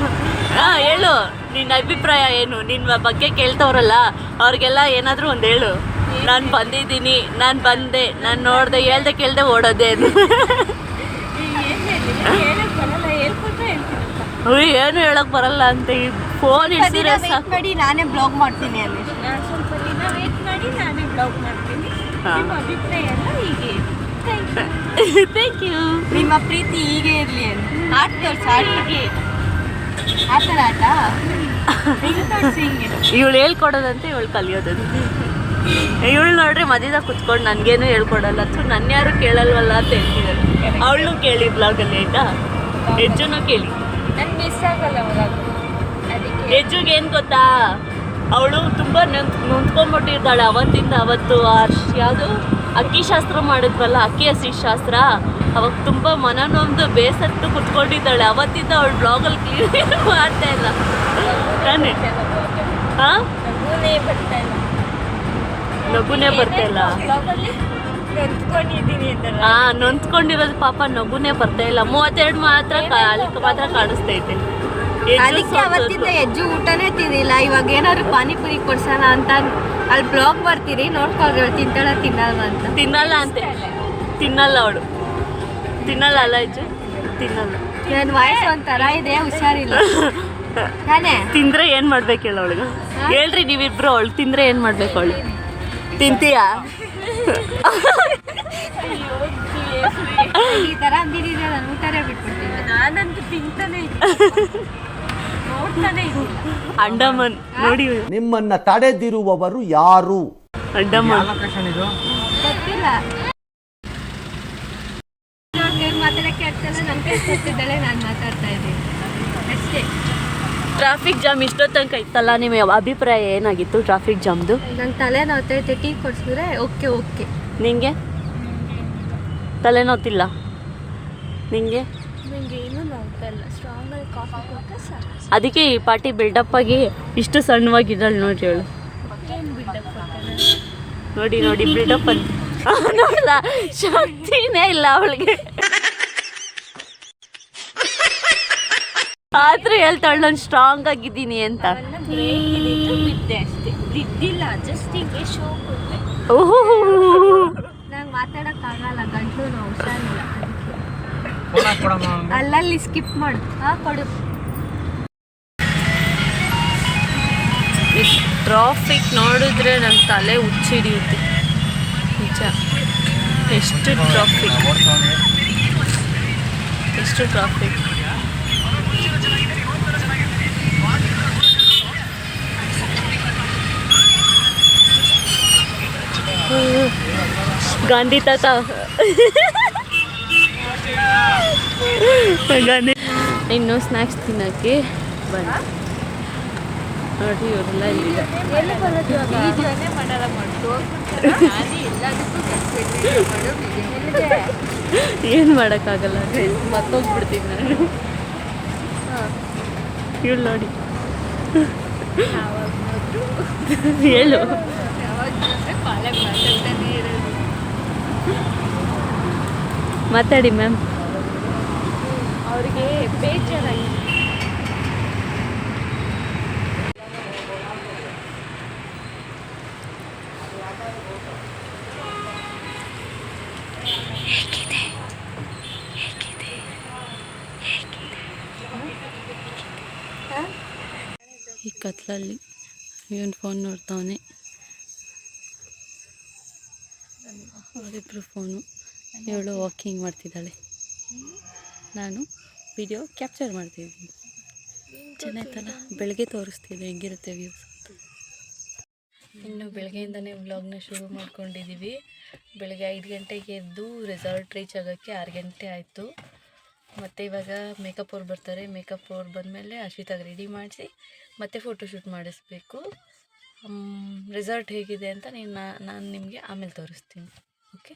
ಹೇಳು ನಿನ್ನ ಅಭಿಪ್ರಾಯ ಏನು. ನಿನ್ನ ಬಗ್ಗೆ ಕೇಳ್ತವ್ರಲ್ಲ ಅವ್ರಿಗೆಲ್ಲ ಏನಾದರೂ ಒಂದು ಹೇಳು. ನಾನು ಬಂದಿದ್ದೀನಿ, ನಾನು ಬಂದೆ, ನಾನು ನೋಡ್ದೆ, ಹೇಳ್ದೆ ಕೇಳ್ದೆ ಓಡೋದೇನು. ಏನು ಹೇಳಕ್ ಬರಲ್ಲ ಅಂತ ಫೋನ್ ಇಡ್ತೀರ ಮಾಡಿ ನಾನೇ ಬ್ಲಾಗ್ ಮಾಡ್ತೀನಿ ಅಲ್ಲಿ. ಸ್ವಲ್ಪ ದಿನ ವೇಟ್ ಮಾಡಿ ನಾನೇ ಬ್ಲಾಗ್ ಮಾಡ್ತೀನಿ. ನಿಮ್ಮ ಅಭಿಪ್ರಾಯ ಎಲ್ಲ ಹೀಗೆ. Thank you. ನಿಮ್ಮ ಪ್ರೀತಿ ಹೀಗೆ ಇರಲಿ ಅಂತ ಆಟ ತೋರ್ಸು. ಆಟಿಗೆ ಆ ಥರ ಆಟ ಹಿಂಗೆ ತೋರಿಸಿ. ಹಿಂಗೆ ಇವಳು ಹೇಳ್ಕೊಡೋದಂತೆ, ಇವಳು ಕಲಿಯೋದಂತೆ. ಇವಳು ನೋಡ್ರಿ ಮಧ್ಯದಾಗ ಕುತ್ಕೊಂಡು ನನಗೇನು ಹೇಳ್ಕೊಡಲ್ಲ, ಅಥವಾ ನನ್ನ ಯಾರು ಕೇಳಲ್ವಲ್ಲ ಅಂತ ಹೇಳ್ತಿದ್ದಾರೆ. ಅವಳು ಕೇಳಿ ಬ್ಲಾಗಲ್ಲಿ ಆಯ್ತಾ, ಹೆಜ್ಜುನೂ ಕೇಳಿ. ನನ್ಗೆ ಮಿಸ್ ಆಗಲ್ಲ ಬ್ಲಾಗ್. ಅದಕ್ಕೆ ಹೆಜ್ಜುಗೆ ಏನು ಗೊತ್ತಾ, ಅವಳು ತುಂಬ ನೊಂದ್ಕೊಂಡ್ಬಿಟ್ಟಿರ್ತಾಳೆ ಅವತ್ತಿಂದ ಅವತ್ತು. ಯಾವುದು ಅಕ್ಕಿ ಶಾಸ್ತ್ರ ಮಾಡಿದ್ವಲ್ಲ, ಅಕ್ಕಿ ಹಸಿ ಶಾಸ್ತ್ರ, ಅವಾಗ ತುಂಬ ಮನನೊಂದು ಬೇಸತ್ತು ಕುತ್ಕೊಂಡಿದ್ದಾಳೆ. ಅವತ್ತಿಂದ ಅವಳು ಬ್ಲಾಗಲ್ಲಿ ಕ್ಲೀನ್ ಮಾಡ್ತಾ ಇಲ್ಲ ತಾನೇ. ಹಾಂ, ನಗುನೇ ಬರ್ತಾ ಇಲ್ಲ. ನೊಂದ್ಕೊಂಡಿದ್ದೀನಿ ಅಂತಲ್ಲ. ನೊಂದ್ಕೊಂಡಿರೋದು ಪಾಪ, ನಗುನೇ ಬರ್ತಾ ಇಲ್ಲ. 32 ಮಾತ್ರ ಅಲ್ಲಿ ಮಾತ್ರ ಕಾಣಿಸ್ತೈತೆ. ಅದಕ್ಕೆ ಅವತ್ತಿಂದ ಹೆಜ್ಜು ಊಟನೇ ತಿಂದಿಲ್ಲ. ಇವಾಗ ಏನಾದ್ರು ಪಾನಿಪುರಿ ಕೊಡ್ಸೋಣ ಅಂತ ಅಲ್ಲಿ ಬ್ಲಾಗ್ ಬರ್ತೀರಿ, ನೋಡ್ಕೊಳ್ರಿ ಅವಳು ತಿಂತಾಳ ತಿನ್ನಲ್ವ ಅಂತ. ತಿನ್ನಲ್ಲ ಅಂತೆ, ತಿನ್ನಲ್ಲ ಅವಳು, ತಿನ್ನಲ್ಲ ಅಲ್ಲ ಹೆಜ್ಜು, ತಿನ್ನಲ್ಲ. ನನ್ನ ವಾಯ್ಸ್ ಒಂಥರ ಇದೆ, ಹುಷಾರಿಲ್ಲ ತಾನೇ. ತಿಂದ್ರೆ ಏನ್ ಮಾಡ್ಬೇಕು ಹೇಳ ಅವಳಿಗೆ. ಹೇಳ್ರಿ ನೀವಿಬ್ರು, ಅವಳು ತಿಂದ್ರೆ ಏನ್ ಮಾಡ್ಬೇಕು ಅವಳು. ತಿಂತೀಯಾ? ಈ ತರ ಅಂದಿದ್ರೆ ನಾನು ಊಟನೇ ಬಿಟ್ಬಿಡ್ತೀನಿ. ನಾನಂತೂ ತಿಂತಾನೆ ನೋಡ್ತಾನೆ ಇದ್ದೀನಿ. ಅಂಡಮನ್ ನೋಡಿ. ನಿಮ್ಮನ್ನ ತಡೆದಿರುವವರು ಯಾರು? ಅಂಡಮನ್ ಇದು ಗೊತ್ತಿಲ್ಲ. ಮಾತಾಡಕ್ಕೆ ಆಗ್ತಲ್ಲ, ನನ್ನ ಕೈ ಕೊಡ್ತಿದ್ದಾಳೆ, ನಾನು ಮಾತಾಡ್ತಾ ಇದ್ದೀನಿ ಅಷ್ಟೇ. ಟ್ರಾಫಿಕ್ ಜಾಮ್ ಇಷ್ಟೋ ತನಕ ಇತ್ತಲ್ಲ, ನಿಮ್ಮ ಅಭಿಪ್ರಾಯ ಏನಾಗಿತ್ತು ಟ್ರಾಫಿಕ್ ಜಾಮ್ದು? ನನ್ನ ತಲೆ ನೋವ್ತೈತೆ, ಟೀ ಕೊಡಿಸಿದ್ರೆ ಓಕೆ ಓಕೆ. ನಿಂಗೆ ತಲೆನೋತಿಲ್ಲ? ನಿಂಗೆ? ನನಗೆ ಏನೂ ನೋಡ್ತಾ ಇಲ್ಲ. ಸ್ಟ್ರಾಂಗಾಗಿ ಕಾಫಿ ಕೊಟ್ಟರೆ ಸಾಕು. ಅದಕ್ಕೆ ಈ ಪಾರ್ಟಿ ಬಿಲ್ಡಪ್ ಆಗಿ ಇಷ್ಟು ಸಣ್ಣವಾಗಿದ್ದಾಳೆ ನೋಡ್ರಿ ಅವಳು. ಏನು ಬಿಲ್ಡಪ್ ಕೊಡ್ತಾನೆ ನೋಡಿ ನೋಡಿ ಬಿಲ್ಡಪ್ ಅಂತ. ನೋಡಲ್ಲ, ಶಕ್ತಿನೇ ಇಲ್ಲ ಅವಳಿಗೆ. ಆದ್ರೂ ಹೇಳ್ತಾಳೆ ನಾನು ಸ್ಟ್ರಾಂಗ್ ಆಗಿದ್ದೀನಿ ಅಂತ. ಬಿದ್ದೆ ಅಷ್ಟೇ, ಬಿದ್ದಿಲ್ಲ, ಜಸ್ಟ್ ಹಿಂಗೆ ಶೋ ಕೊಟ್ಟೆ. ಓಹೋ, ನಂಗೆ ಮಾತಾಡೋಕ್ಕಾಗಲ್ಲ, ಗಂಟಲು ನೋವು, ಹುಷಾರಿಲ್ಲ. ಫೋನ್ ಹಾಕ್ಕೊಡಮ್ಮ. ಅಲ್ಲಲ್ಲಿ ಸ್ಕಿಪ್ ಮಾಡು. ಕೊಡು. ಟ್ರಾಫಿಕ್ ನೋಡಿದ್ರೆ ನನ್ನ ತಲೆ ಹುಚ್ಚಿಡಿಯುತ್ತೆ ನಿಜ. ಎಷ್ಟು ಟ್ರಾಫಿಕ್, ಎಷ್ಟು ಟ್ರಾಫಿಕ್. ಗಾಂಧಿ ತಾತ ಗಾಂಧಿ. ಇನ್ನು ಸ್ನ್ಯಾಕ್ಸ್ ತಿನ್ನೋಕ್ಕೆ ಬಂದು ನೋಡಿ ಇವರೆಲ್ಲ ಇಲ್ಲ. ಏನು ಮಾಡೋಕ್ಕಾಗಲ್ಲ, ಮತ್ತೋಗ್ಬಿಡ್ತೀನಿ ನಾನು. ಇವಳು ನೋಡಿ ಹೇಳು. ಮಾತಾಡಿ ಮ್ಯಾಮ್. ಅವ್ರಿಗೆ ಬೇಜಾರಾಗಿ ಈ ಕತ್ಲಲ್ಲಿ ಇವನು ಫೋನ್ ನೋಡ್ತಾವನೆ, ಅವರಿಬ್ಬರು ಫೋನು. ಇವಳು ವಾಕಿಂಗ್ ಮಾಡ್ತಿದ್ದಾಳೆ, ನಾನು ವಿಡಿಯೋ ಕ್ಯಾಪ್ಚರ್ ಮಾಡ್ತಿದ್ದೀನಿ. ಚೆನ್ನಾಯ್ತಲ್ಲ, ಬೆಳಗ್ಗೆ ತೋರಿಸ್ತಿದ್ದೆ ಹೆಂಗಿರುತ್ತೆ ವ್ಯೂಸ್. ಇನ್ನು ಬೆಳಗ್ಗೆಯಿಂದನೇ ವ್ಲಾಗ್ನ ಶುರು ಮಾಡ್ಕೊಂಡಿದ್ದೀವಿ. ಬೆಳಗ್ಗೆ 5 ಗಂಟೆಗೆ ಎದ್ದು ರೆಸಾರ್ಟ್ ರೀಚ್ ಆಗೋಕ್ಕೆ 6 ಗಂಟೆ ಆಯಿತು. ಮತ್ತು ಇವಾಗ ಮೇಕಪ್ ಅವ್ರು ಬರ್ತಾರೆ. ಮೇಕಪ್ ಅವ್ರು ಬಂದಮೇಲೆ ಅಶ್ವಿತಾಗ ರೆಡಿ ಮಾಡಿಸಿ ಮತ್ತೆ ಫೋಟೋಶೂಟ್ ಮಾಡಿಸ್ಬೇಕು. ರೆಸಾರ್ಟ್ ಹೇಗಿದೆ ಅಂತ ನಾನು ನಿಮಗೆ ಆಮೇಲೆ ತೋರಿಸ್ತೀನಿ. ಓಕೆ,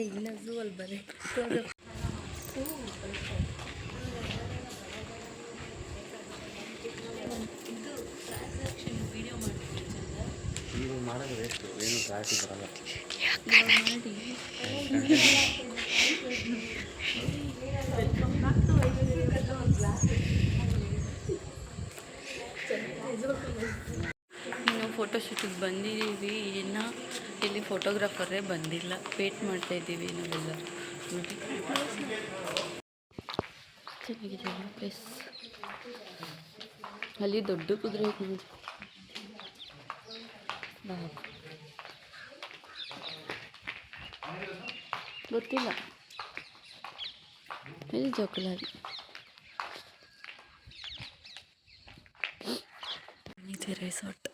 ಇಲ್ಲ ಝೂ ಅಲ್ಲಿ ಬರೀ ನಾವು ಫೋಟೋಶೂಟಿಗೆ ಬಂದಿದ್ದೀವಿ. ಇನ್ನು ಇಲ್ಲಿ ಫೋಟೋಗ್ರಾಫರೇ ಬಂದಿಲ್ಲ, ವೇಟ್ ಮಾಡ್ತಾಯಿದ್ದೀವಿ ನಾವೆಲ್ಲ. ನೋಡಿ ಚೆನ್ನಾಗಿದೆ ಪ್ಲೇಸ್. ಅಲ್ಲಿ ದೊಡ್ಡ ಕುದುರೆ ಐತೆ ನೋಡಿ. ಗೊತ್ತಿಲ್ಲ ಎಲ್ಲಿ ಜೋಕುಲಾರಿ ಇದೆ ರೆಸಾರ್ಟ್.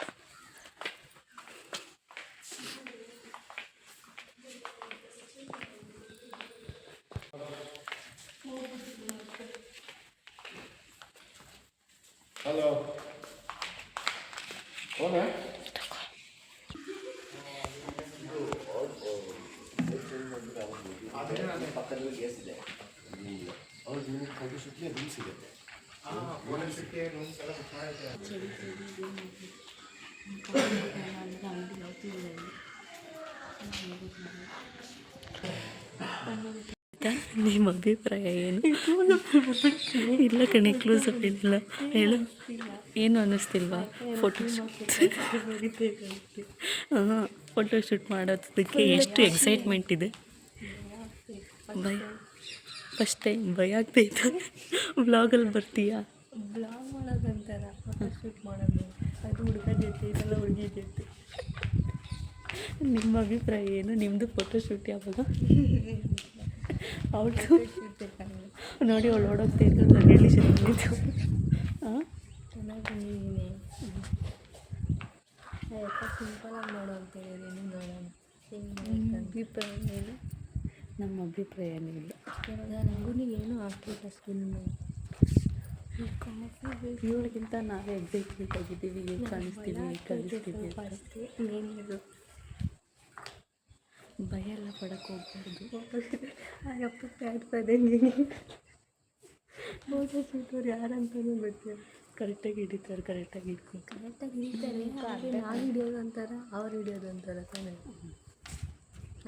ನಿಮ್ಮ ಅಭಿಪ್ರಾಯ ಏನು? ಇಲ್ಲ ಕಣೆ, ಕ್ಲೋಸಪ್ ಏನಿಲ್ಲ ಹೇಳು. ಏನು ಅನ್ನಿಸ್ತಿಲ್ವಾ ಫೋಟೋಶೂಟ್ ಮಾಡೋದಕ್ಕೆ? ಎಷ್ಟು ಎಕ್ಸೈಟ್ಮೆಂಟ್ ಇದೆ. ಫಸ್ಟ್ ಟೈಮ್ ಭಯ ಆಗ್ತೈತೆ. ವ್ಲಾಗಲ್ಲಿ ಬರ್ತೀಯಾ? ಬ್ಲಾಗ್ ಮಾಡೋದಂತಾರ, ಫೋಟೋಶೂಟ್ ಮಾಡೋದು ಅದು ಹುಡುಗ ಜೊತೆ, ಇದೆಲ್ಲ ಹುಡುಗಿ ಜೊತೆ. ನಿಮ್ಮ ಅಭಿಪ್ರಾಯ ಏನು? ನಿಮ್ಮದು ಫೋಟೋಶೂಟ್ ಯಾವಾಗ? ಅವಳು ನೋಡಿ, ಅವಳು ಓಡೋಗ್ತಾ ಇದ್ದು ಹೇಳಿ ಚೆನ್ನಾಗಿತ್ತು. ಹಾಂ, ಚೆನ್ನಾಗಿ ಬಂದಿದ್ದೀನಿ. ಯಾಕೆ ಸಿಂಪಲಾಗಿ ಮಾಡೋ ಅಂತ ಹೇಳಿದ್ದೀನಿ, ನೋಡೋಣ ಅಭಿಪ್ರಾಯ ಏನು. ನಮ್ಮ ಅಭಿಪ್ರಾಯ ಏನಿಲ್ಲ. ಇವಾಗ ನನಗೂ ಏನೂ ಆಗ್ತಿಲ್ಲ ಸ್ಕಿನ್. ಇವಳಿಗಿಂತ ನಾವೇ ಎಕ್ಸೈಟ್ಮೆಂಟ್ ಆಗಿದ್ದೀವಿ, ಹೇಗೆ ಕಾಣಿಸ್ತೀವಿ, ಕಲಿಸ್ತೀವಿ. ಮೇನಿದು ಭಯ ಎಲ್ಲ ಪಡಕ್ಕೆ ಹೋಗ್ಬಾರ್ದು. ಅಯ್ಯಪ್ಪ ಪ್ಯಾಡ್ತದೆ ನೀನು. ಫೋಟೋಶೂಟವ್ರು ಯಾರಂತಲೂ ಗೊತ್ತಿಲ್ಲ. ಕರೆಕ್ಟಾಗಿ ಹಿಡಿತಾರೆ, ಕರೆಕ್ಟಾಗಿ ಇಟ್ಕೊ. ಕರೆಕ್ಟಾಗಿ ಹಿಡಿತಾರೆ. ನಾವು ಹಿಡಿಯೋದು ಅಂತಾರ, ಅವ್ರು ಹಿಡಿಯೋದು ಅಂತಾರ ತಾನೆ.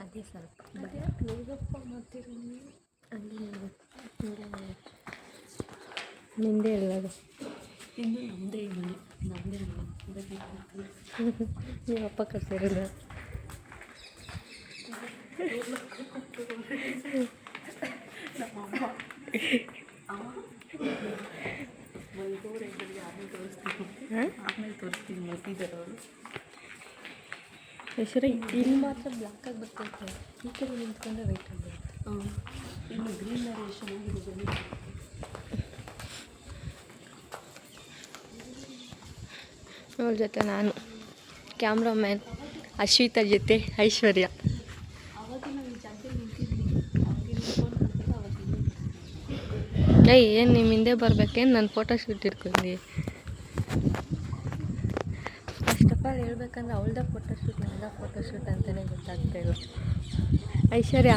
ಅದೇ ಸ್ವಲ್ಪ ಭಯ. ಹೇಗಪ್ಪ ಮಾಡ್ತೀರಿ ನೀವು? ಹಂಗೆ ನಿಂದೇ ಹೇಳೋದು. ಇನ್ನು ನಮ್ಮದೇ ಮನೆ, ನಮ್ಮದೇ ನೀವಪ್ಪ ಕರ್ಸಿರಲ್ಲ. ನಮ್ಮಮ್ಮ ಆಮೇಲೆ ತೋರಿಸ್ತೀನಿ ಮುಟ್ಟಿದ್ದಾರೆ ಅವರು. ಹೆಸರು ಇಲ್ಲಿ ಮಾತ್ರ ಬ್ಲ್ಯಾಕಾಗಿ ಬರ್ತೈತೆ, ಈ ಕಡೆ ನಿಂತ್ಕೊಂಡ್ರೆ ವೈಟ್ ಆಗಿರುತ್ತೆ. ಇನ್ನು ಗ್ರೀನರಿ ಚೆನ್ನಾಗಿದೆ. ಅವ್ರ ಜೊತೆ ನಾನು, ಕ್ಯಾಮ್ರಾಮ್ಯಾನ್ ಅಶ್ವಿತಾ ಜೊತೆ ಐಶ್ವರ್ಯ. ಏನು ನಿಮ್ಮ ಹಿಂದೆ ಬರ್ಬೇಕೇನು? ನಾನು ಫೋಟೋಶೂಟ್ ಇಟ್ಕೊಂಡು. ಫಸ್ಟ್ ಆಫ್ ಆಲ್ ಹೇಳ್ಬೇಕಂದ್ರೆ ಅವಳ್ದ ಫೋಟೋಶೂಟ್, ನಮ್ದ ಫೋಟೋಶೂಟ್ ಅಂತಲೇ ಗೊತ್ತಾಗ್ತಾಯಿಲ್ಲ. ಐಶ್ವರ್ಯ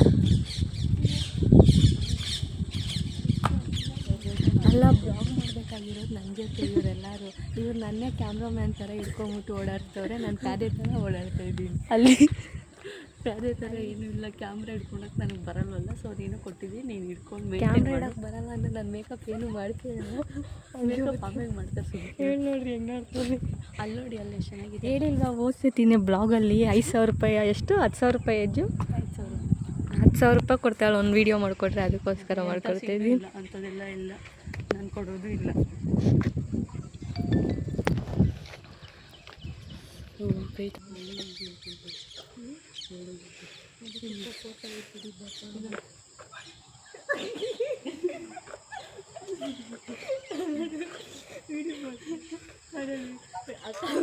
ಅಲ್ಲ, ಬ್ಲಾಗ್ ಮಾಡಬೇಕಾಗಿರೋದು ನನ್ನ ಜೊತೆ ಇವರೆಲ್ಲರೂ. ಇವ್ರು ನನ್ನೇ ಕ್ಯಾಮ್ರಾಮ್ಯಾನ್ ಥರ ಹಿಡ್ಕೊಂಬಿಟ್ಟು ಓಡಾಡ್ತವ್ರೆ, ನಾನು ಪ್ಯಾದೆ ಥರ ಓಡಾಡ್ತಾ ಇದ್ದೀನಿ. ಅಲ್ಲಿ ಅದೇ ಥರ ಏನೂ ಇಲ್ಲ, ಕ್ಯಾಮ್ರಾ ಹಿಡ್ಕೊಳಕ್ಕೆ ನನಗೆ ಬರಲ್ವಲ್ಲ, ಸೊ ಅದೇನೋ ಕೊಟ್ಟಿದ್ದೀನಿ, ನೀನು ಹಿಡ್ಕೊಂಡು ಕ್ಯಾಮ್ರಾ ಇಡಕ್ಕೆ ಬರಲ್ಲ ಅಂದರೆ ನಾನು ಮೇಕಪ್ ಏನು ಮಾಡ್ತೀರಲ್ಲ. ಮೇಕಪ್ ಆಮೇಲೆ ಮಾಡ್ತಾರೆ. ಹೇಳಿ ನೋಡ್ರಿ ಹೆಂಗೆ ಆಡ್ತಾರೆ. ಅಲ್ಲಿ ನೋಡಿ, ಅಲ್ಲಿ ಎಷ್ಟು ಚೆನ್ನಾಗಿದೆ. ಹೇಳಿಲ್ವಾ ಓದ್ಸಿತೀನಿ ಬ್ಲಾಗಲ್ಲಿ 5,000 ರೂಪಾಯಿ, ಎಷ್ಟು 10,000 ರೂಪಾಯಿ ಎಜ್ಜು 10,000 ರೂಪಾಯಿ ಕೊಡ್ತಾಳೆ ಒಂದು ವೀಡಿಯೋ ಮಾಡಿಕೊಟ್ರೆ, ಅದಕ್ಕೋಸ್ಕರ ಮಾಡ್ಕೊಡ್ತಿದ್ದೀನಿ. ಇಲ್ಲ ಅಂಥದ್ದೆಲ್ಲ ಇಲ್ಲ, ನಾನು ಕೊಡೋದು ಇಲ್ಲ.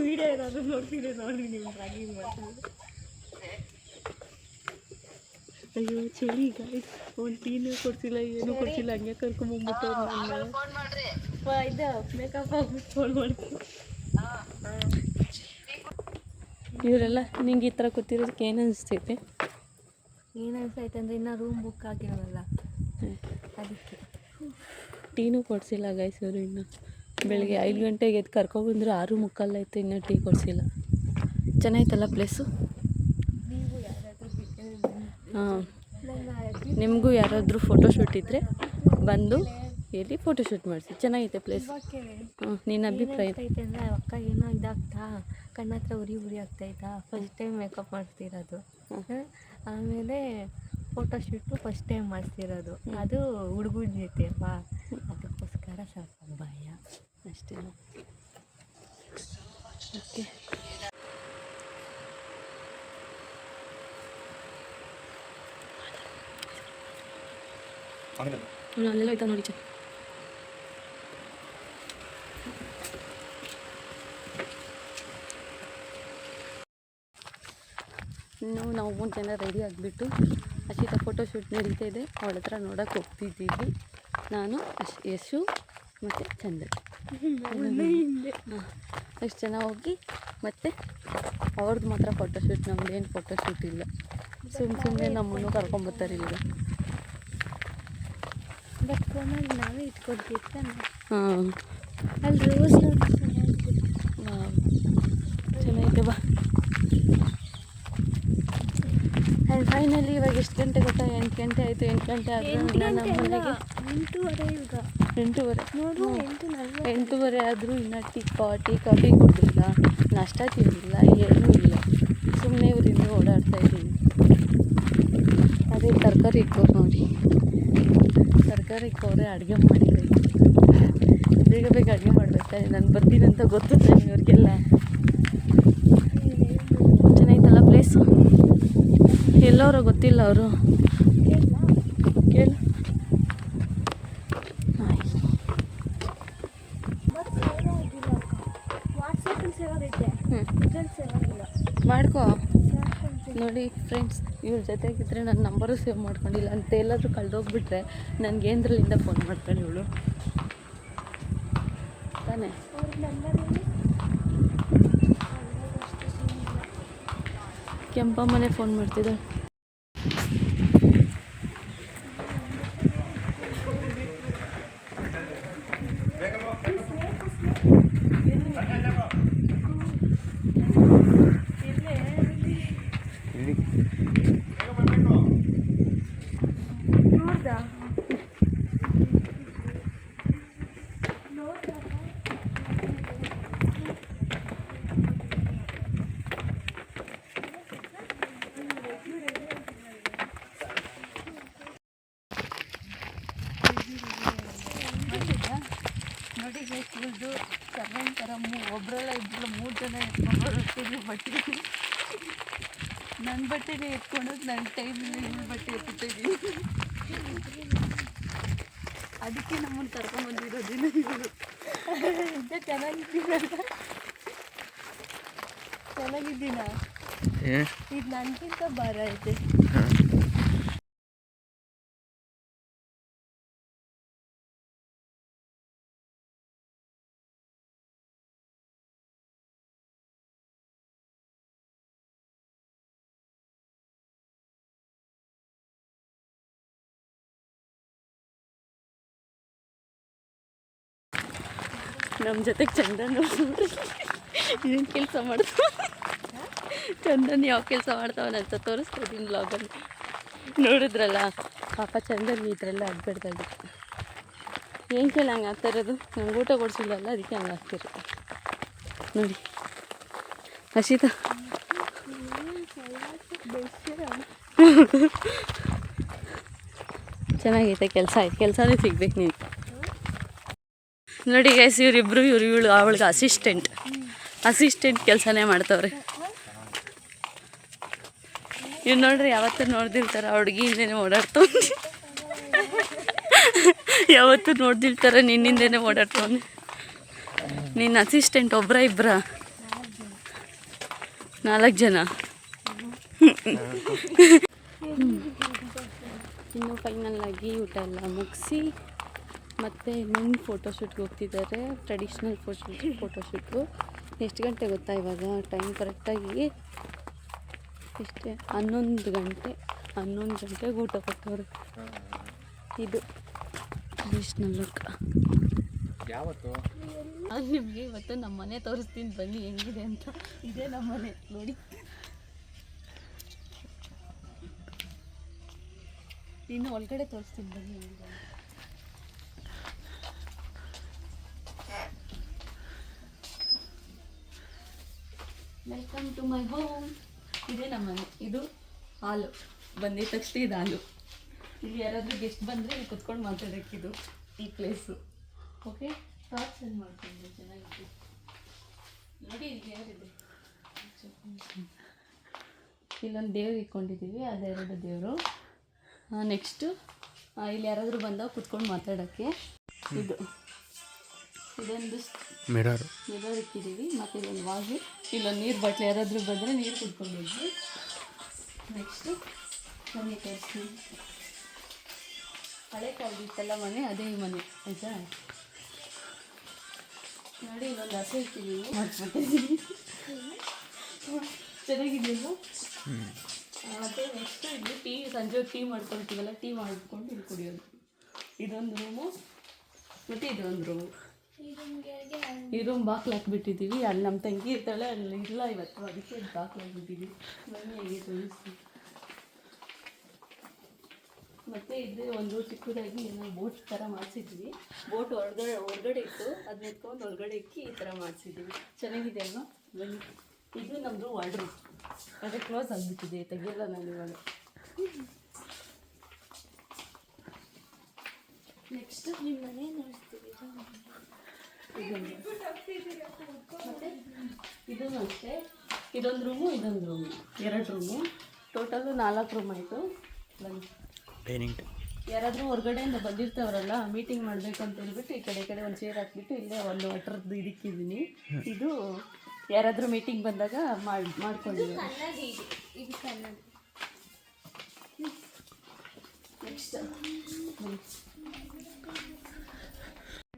ವೀಡಿಯೋ ಏನಾದರೂ ನೋಡ್ತೀನಿ ನೋಡ್ರಿ ನೀವು ಡ್ರಾಗಿಂಗ್ ಮಾಡ್ತೀನಿ. ಅಯ್ಯೋ ಚಳಿ ಗಾಯ್ಸ್, ಒಂದು ಟೀನೂ ಕೊಡ್ಸಿಲ್ಲ, ಏನೂ ಕೊಡ್ಸಿಲ್ಲ, ಹಂಗೆ ಕರ್ಕೊಂಬಂದ್ಬಿಟ್ಟು ಇದು ಮೇಕಪ್ ಆಗ್ಬಿಟ್ಟು ಫೋನ್ ಮಾಡ್ತೀನಿ. ಇವರೆಲ್ಲ ನಿಂಗೆ ಈ ಥರ ಗೊತ್ತಿರೋದಕ್ಕೆ ಏನು ಅನಿಸ್ತೈತೆ? ಏನು ಅನ್ಸೈತೆ ಅಂದರೆ ಇನ್ನೂ ರೂಮ್ ಬುಕ್ ಆಗಿರೋಲ್ಲ, ಅದಕ್ಕೆ. ಟೀನೂ ಕೊಡಿಸಿಲ್ಲ ಗೈಸ್ ಅವರು. ಇನ್ನು ಬೆಳಗ್ಗೆ 5 ಗಂಟೆಗೆ ಎದ್ದು ಕರ್ಕೊಬಂದ್ರು 6:45 ಆಯಿತು, ಇನ್ನೂ ಟೀ ಕೊಡಿಸಿಲ್ಲ. ಚೆನ್ನಾಗಿತ್ತಲ್ಲ ಪ್ಲೇಸು? ಹಾಂ, ನಿಮಗೂ ಯಾರಾದರೂ ಫೋಟೋಶೂಟ್ ಇದ್ದರೆ ಬಂದು ಇಲ್ಲಿ ಫೋಟೋಶೂಟ್ ಮಾಡಿಸಿ, ಚೆನ್ನಾಗೈತೆ ಪ್ಲೇಸ್. ಹಾಂ, ನಿನ್ನ ಅಭಿಪ್ರಾಯ? ಐತೆ ಅಂದರೆ ಅಕ್ಕ ಏನೋ ಇದಾಗ್ತಾ ಕಣ್ಣ ಹತ್ರ ಉರಿ ಆಗ್ತಾಯಿತ್ತಾ, ಫಸ್ಟ್ ಟೈಮ್ ಮೇಕಪ್ ಮಾಡ್ತಿರೋದು. ಆಮೇಲೆ ಫೋಟೋಶೂಟು ಫಸ್ಟ್ ಟೈಮ್ ಮಾಡ್ತಿರೋದು, ಅದು ಹುಡುಗನ ಜೊತೆ ಅಲ್ವಾ, ಅದಕ್ಕೋಸ್ಕರ ಸ್ವಲ್ಪ ಭಯ ಅಷ್ಟೇ. ಓಕೆ, ಅಲ್ಲೆಲ್ಲ ಆಯ್ತಾ ನೋಡಿ. ಇನ್ನು ನಾವು 3 ಜನ ರೆಡಿ ಆಗಿಬಿಟ್ಟು ಅಶಿತಾ ಫೋಟೋಶೂಟ್ ನಡೀತಾ ಇದೆ, ಅವಳ ಹತ್ರ ನೋಡೋಕೆ ಹೋಗ್ತಿದ್ದೀವಿ. ನಾನು ಯಶು ಮತ್ತು ಚಂದನ್ ಅಷ್ಟು ಜನ ಹೋಗಿ ಮತ್ತೆ ಅವ್ರದ್ದು ಮಾತ್ರ ಫೋಟೋಶೂಟ್, ನಮ್ಮದೇನು ಫೋಟೋಶೂಟ್ ಇಲ್ಲ. ಸುಮ್ಮನೆ ನಮ್ಮನ್ನು ಕರ್ಕೊಂಬರ್ತಾರೆ ಇಲ್ಲಿಗೆ. ಬಟ್ ಫೋನಲ್ಲಿ ನಾವೇ ಇಟ್ಕೊಡ್ತೀವಿ ತಾನೆ. ಹಾಂ, ಅಲ್ಲಿ ರೋಸ್ ಚೆನ್ನಾಗಿದೆ ಬಾ. ಫೈನಲಿ ಇವಾಗ ಎಷ್ಟು ಗಂಟೆ ಗೊತ್ತಾ? 8 ಗಂಟೆ ಆಯಿತು. 8 ಗಂಟೆ ಆದರೂ ನಮ್ಮ ಮನೆಗೆ 8:30 ಈಗ 8:30 ನೋಡು 8:40. 8:30 ಆದರೂ ಇನ್ನೂ ಟೀ ಕಾಫಿ ಕುಡಿದಿಲ್ಲ, ನಾಷ್ಟ ತಿಂದಿಲ್ಲ, ಏನೂ ಇಲ್ಲ. ಸುಮ್ಮನೆ ಇವರಿಂದ ಓಡಾಡ್ತಾಯಿದ್ದೀನಿ. ಅದೇ ತರಕಾರಿ ಇಕ್ಕೋರು ನೋಡಿ, ತರಕಾರಿ ಇಕ್ಕೋರೆ ಅಡುಗೆ ಮಾಡಿದೆ. ಬೇಗ ಬೇಗ ಅಡುಗೆ ಮಾಡಬೇಕಾದ್ರೆ ನಾನು ಬರ್ತೀನಂತ ಗೊತ್ತು ಇವ್ರಿಗೆಲ್ಲ. ಚೆನ್ನಾಗಿತ್ತಲ್ಲ ಪ್ಲೇಸು? ಎಲ್ಲವರೋ ಗೊತ್ತಿಲ್ಲ ಅವರು, ಕೇಳು. ಮಾಡ್ಕೋ ನೋಡಿ ಫ್ರೆಂಡ್ಸ್, ಇವ್ರ ಜೊತೆಗಿದ್ರೆ ನನ್ನ ನಂಬರು ಸೇವ್ ಮಾಡ್ಕೊಂಡಿಲ್ಲ ಅಂತ ಎಲ್ಲಾದರೂ ಕಳೆದೋಗ್ಬಿಟ್ರೆ ನನಗೇಂದ್ರಲ್ಲಿಂದ ಫೋನ್ ಮಾಡ್ತಾಳೆ ಇವಳು ತಾನೇ. ಕೆಂಪಮ್ಮನೇ ಫೋನ್ ಮಾಡ್ತಿದ್ದಾಳೆ. ನೋಡಿ ಇವ್ರದ್ದು ಸರ್ವನ್ ಥರ ಒಬ್ಬರೆಲ್ಲ ಇಬ್ಬರು 3 ಜನ ಎತ್ಕೊಂಡು ಬಟ್ಟೆ. ನನ್ನ ಬಟ್ಟೆನೇ ಎತ್ಕೊಂಡೋದು ನನ್ನ ಟೈಮಿಲ್ಲ, ಇವ್ರ ಬಟ್ಟೆ ಎತ್ತಿದ್ದೀನಿ. ಅದಕ್ಕೆ ನಮ್ಮನ್ನು ಕರ್ಕೊಂಡ್ಬಂದಿರೋದಿಲ್ಲ ಇವರು. ಚೆನ್ನಾಗಿದ್ದೀನಾ? ಇದು ನನಗಿಂತ ಭಾರ ಐತೆ. ನಮ್ಮ ಜೊತೆಗೆ ಚಂದನ್ ಏನು ಕೆಲಸ ಮಾಡ್ತಾರೆ? ಚಂದನ್ ಯಾವ ಕೆಲಸ ಮಾಡ್ತಾವನಂತ ತೋರಿಸ್ತಾ ಇದ್ದೀನಿ ಬ್ಲಾಗಲ್ಲಿ. ನೋಡಿದ್ರಲ್ಲ ಪಾಪ ಚಂದನ್ ಈ ಥರ ಎಲ್ಲ ಆಗ್ಬಿಡ್ತಾಯಿದ್ದೆ. ಏನು ಕೇಳಿ ಹಂಗೆ ಆಗ್ತಾಯಿರೋದು, ನಂಗೆ ಊಟ ಕೊಡಿಸಿಲ್ಲಲ್ಲ ಅದಕ್ಕೆ ಹಂಗೆ ಆಗ್ತಿರುತ್ತೆ ನೋಡಿ. ಹಸಿತ ಚೆನ್ನಾಗೈತೆ ಕೆಲಸ, ಆಯ್ತು ಕೆಲಸನೇ ಸಿಗ್ಬೇಕು ನೀನು. ನೋಡಿ ಗೈಸ್, ಇವರಿಬ್ಬರು ಇವಳು ಅವಳಿಗೆ ಅಸಿಸ್ಟೆಂಟ್ ಕೆಲಸನೇ ಮಾಡ್ತವ್ರೆ. ಇವ್ರು ನೋಡ್ರಿ ಯಾವತ್ತೂ ನೋಡ್ದಿರ್ತಾರೆ ಹುಡುಗಿ ಹಿಂದೆನೇ ಓಡಾಡ್ತವ್ನೆ. ಯಾವತ್ತೂ ನೋಡ್ದಿರ್ತಾರೆ ನಿನ್ನಿಂದೇನೆ ಓಡಾಡ್ತವ್ನೆ. ನಿನ್ನ ಅಸಿಸ್ಟೆಂಟ್ ಒಬ್ಬರ ಇಬ್ಬರ 4 ಜನ. ಇನ್ನು ಫೈನಲ್ಲಾಗಿ ಊಟ ಎಲ್ಲ ಮುಗಿಸಿ ಮತ್ತು ಇನ್ನೊಂದು ಫೋಟೋಶೂಟ್ಗೆ ಹೋಗ್ತಿದ್ದಾರೆ. ಟ್ರೆಡಿಷ್ನಲ್ ಫೋಟೋಶೂಟ್ಗು. ಎಷ್ಟು ಗಂಟೆ ಗೊತ್ತಾ ಇವಾಗ ಟೈಮ್ ಕರೆಕ್ಟಾಗಿ ಎಷ್ಟೇ 11 ಗಂಟೆಗೆ ಊಟ ಕೊಟ್ಟವರು. ಇದು ಟ್ರೆಡಿಷ್ನಲ್ ಲುಕ್. ನಾನು ನಿಮಗೆ ಇವತ್ತು ನಮ್ಮ ಮನೆ ತೋರಿಸ್ತೀನಿ ಬನ್ನಿ ಹೆಂಗಿದೆ ಅಂತ. ಇದೇ ನಮ್ಮ ಮನೆ ನೋಡಿ. ಇನ್ನು ಒಳಗಡೆ ತೋರಿಸ್ತೀನಿ ಬನ್ನಿ ಹೆಂಗಿದೆ. Welcome to my home. ಇದೇ ನಮ್ಮ ಮನೆ. ಇದು ಹಾಲು. ಬಂದಿದ ತಕ್ಷಣ ಇದು ಹಾಲು. ಇಲ್ಲಿ ಯಾರಾದರೂ ಗೆಸ್ಟ್ ಬಂದರೆ ಇಲ್ಲಿ ಕುತ್ಕೊಂಡು ಮಾತಾಡೋಕ್ಕಿದು ಈ ಪ್ಲೇಸು. ಓಕೆ, ಟಾಪ್ ಸೆಂಡ್ ಮಾಡ್ಕೊಂಡು ಚೆನ್ನಾಗಿದೆ ನೋಡಿ. ಇಲ್ಲಿ ಯಾರಿದೆ, ಇಲ್ಲೊಂದು ದೇವ್ರು ಇಟ್ಕೊಂಡಿದ್ದೀವಿ, ಅದೆರಡು ದೇವರು. ನೆಕ್ಸ್ಟು ಇಲ್ಲಿ ಯಾರಾದರೂ ಬಂದಾಗ ಕುತ್ಕೊಂಡು ಮಾತಾಡೋಕ್ಕೆ ಇದೊಂದು ಮಿರರ್ ಇಟ್ಟಿದ್ದೀವಿ. ಮತ್ತು ಇಲ್ಲೊಂದು ವಾಸು, ಇಲ್ಲೊಂದು ನೀರು ಬಾಟ್ಲಿ, ಯಾರಾದರೂ ಬಂದರೆ ನೀರು ಕುತ್ಕೊಂಡು ಹೋದ್ವಿ. ನೆಕ್ಸ್ಟು ಮನೆ ತೋರಿಸ್ತೀವಿ. ಹಳೆ ಕಾಲದಿತ್ತಲ್ಲ ಮನೆ, ಅದೇ ಈ ಮನೆ ಆಯಿತಾ. ನೋಡಿ ಇಲ್ಲೊಂದು ಹಸು ಇಟ್ಟಿದ್ದೀವಿ, ಮಾಡಿಸ್ಬಿಟ್ಟಿದ್ದೀವಿ. ಚೆನ್ನಾಗಿದೆಯಲ್ಲ. ಮತ್ತು ನೆಕ್ಸ್ಟು ಇಲ್ಲಿ ಟೀ, ಸಂಜೆ ಟೀ ಮಾಡ್ಕೊಳ್ತೀವಲ್ಲ, ಟೀ ಮಾಡಿಕೊಂಡು ಇಲ್ಲಿ ಕುಡಿಯೋದು. ಇದೊಂದು ರೂಮು ಮತ್ತು ಇದೊಂದು ರೂಮು. ಈ ರೂಮ್ ಬಾಕ್ಲು ಹಾಕ್ಬಿಟ್ಟಿದ್ದೀವಿ. ಅಲ್ಲಿ ನಮ್ಮ ತಂಗಿ ಇರ್ತಾಳೆ, ಅಲ್ಲಿ ಇಲ್ಲ ಇವತ್ತು, ಅದಕ್ಕೆ ಬಾಕ್ಲು ಹಾಕ್ಬಿಟ್ಟಿದ್ದೀವಿ. ಬನ್ನಿ ಹೇಗೆ ತೋರಿಸ್ತೀವಿ. ಮತ್ತು ಇದು ಒಂದು ಚಿಕ್ಕದಾಗಿ ಏನೋ ಬೋಟ್ ಥರ ಮಾಡಿಸಿದ್ವಿ. ಬೋಟ್ ಹೊರಗಡೆ ಇತ್ತು, ಅದನ್ನ ಎತ್ಕೊಂಡು ಒಳಗಡೆ ಇಕ್ಕಿ ಈ ಥರ ಮಾಡಿಸಿದ್ದೀವಿ. ಚೆನ್ನಾಗಿದೆ ಅಲ್ವಾ. ಬನ್ನಿ. ಇದು ನಮ್ಮದು ವಾರ್ಡ್ರೂಮ್. ಅದೇ ಕ್ಲೋಸ್ ಆಗಿಬಿಟ್ಟಿದೆ, ತೆಗಿಯಲ್ಲ ನಾನು ಇವಾಗ. ನೆಕ್ಸ್ಟ್ ನಿಮ್ಮ ಮನೆ ನೋಡ್ತೀವಿ. ಮತ್ತು ಇದೂ ಅಷ್ಟೇ. ಇದೊಂದು ರೂಮು, ಇದೊಂದು ರೂಮು, 2 ರೂಮು. ಟೋಟಲು 4 ರೂಮ್ ಆಯಿತು. ಬನ್ನಿ. ಡೈನಿಂಗ್ ಯಾರಾದರೂ ಹೊರಗಡೆಯಿಂದ ಬಂದಿರ್ತಾವ್ರಲ್ಲ, ಮೀಟಿಂಗ್ ಮಾಡಬೇಕು ಅಂತ ಹೇಳ್ಬಿಟ್ಟು ಈ ಕಡೆ ಒಂದು ಚೇರ್ ಹಾಕ್ಬಿಟ್ಟು ಇಲ್ಲೇ ಒಂದು ವಾಟರ್ದು ಇದಕ್ಕಿದ್ದೀನಿ. ಇದು ಯಾರಾದರೂ ಮೀಟಿಂಗ್ ಬಂದಾಗ ಮಾಡ್ಕೊಂಡಿದ್ದೀವಿ. ನೆಕ್ಸ್ಟ್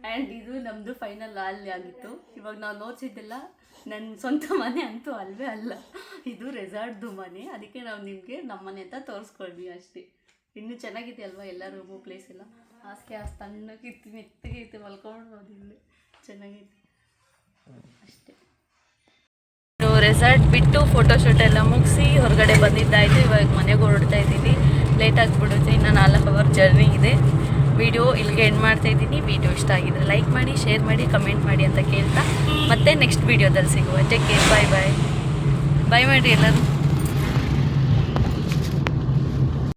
ಆ್ಯಂಡ್ ಇದು ನಮ್ಮದು ಫೈನಲ್ ಅಲ್ಲಿ ಆಗಿತ್ತು. ಇವಾಗ ನಾವು ನೋಡ್ಸಿದ್ದೆಲ್ಲ ನನ್ನ ಸ್ವಂತ ಮನೆ ಅಂತೂ ಅಲ್ವೇ ಅಲ್ಲ, ಇದು ರೆಸಾರ್ಟ್ದು ಮನೆ. ಅದಕ್ಕೆ ನಾವು ನಿಮಗೆ ನಮ್ಮ ಮನೆ ಅಂತ ತೋರಿಸ್ಕೊಳ್ವಿ ಅಷ್ಟೇ. ಇನ್ನೂ ಚೆನ್ನಾಗಿದೆ ಅಲ್ವಾ ಎಲ್ಲ ರೂಮು, ಪ್ಲೇಸ್ ಎಲ್ಲ. ಹಾಸಿಗೆ ತಣ್ಣಗಿತ್ತು, ಮೆತ್ತಗೆ ಇತ್ತು, ಮಲ್ಕೊಂಡು ಇಲ್ಲಿ ಚೆನ್ನಾಗಿತ್ತು ಅಷ್ಟೇ. ರೆಸಾರ್ಟ್ ಬಿಟ್ಟು ಫೋಟೋಶೂಟ್ ಎಲ್ಲ ಮುಗಿಸಿ ಹೊರಗಡೆ ಬಂದಿದ್ದಾಯಿತು. ಇವಾಗ ಮನೆಗೆ ಹೊರಡ್ತಾ ಇದ್ದೀವಿ. ಲೇಟ್ ಆಗಿಬಿಡುತ್ತೆ, ಇನ್ನು 4 ಅವರ್ ಜರ್ನಿ ಇದೆ. ವಿಡಿಯೋ ಇಲ್ಲಿಗೆ ಎಂಡ್ ಮಾಡ್ತಾಯಿದ್ದೀನಿ. ವಿಡಿಯೋ ಇಷ್ಟ ಆಗಿದ್ರೆ ಲೈಕ್ ಮಾಡಿ, ಶೇರ್ ಮಾಡಿ, ಕಮೆಂಟ್ ಮಾಡಿ ಅಂತ ಕೇಳ್ತಾ ಮತ್ತೆ ನೆಕ್ಸ್ಟ್ ವೀಡಿಯೋದಲ್ಲಿ ಸಿಗುವ. ಟೇಕ್ ಕೇರ್, ಬಾಯ್ ಮಾಡಿ ಎಲ್ಲರೂ.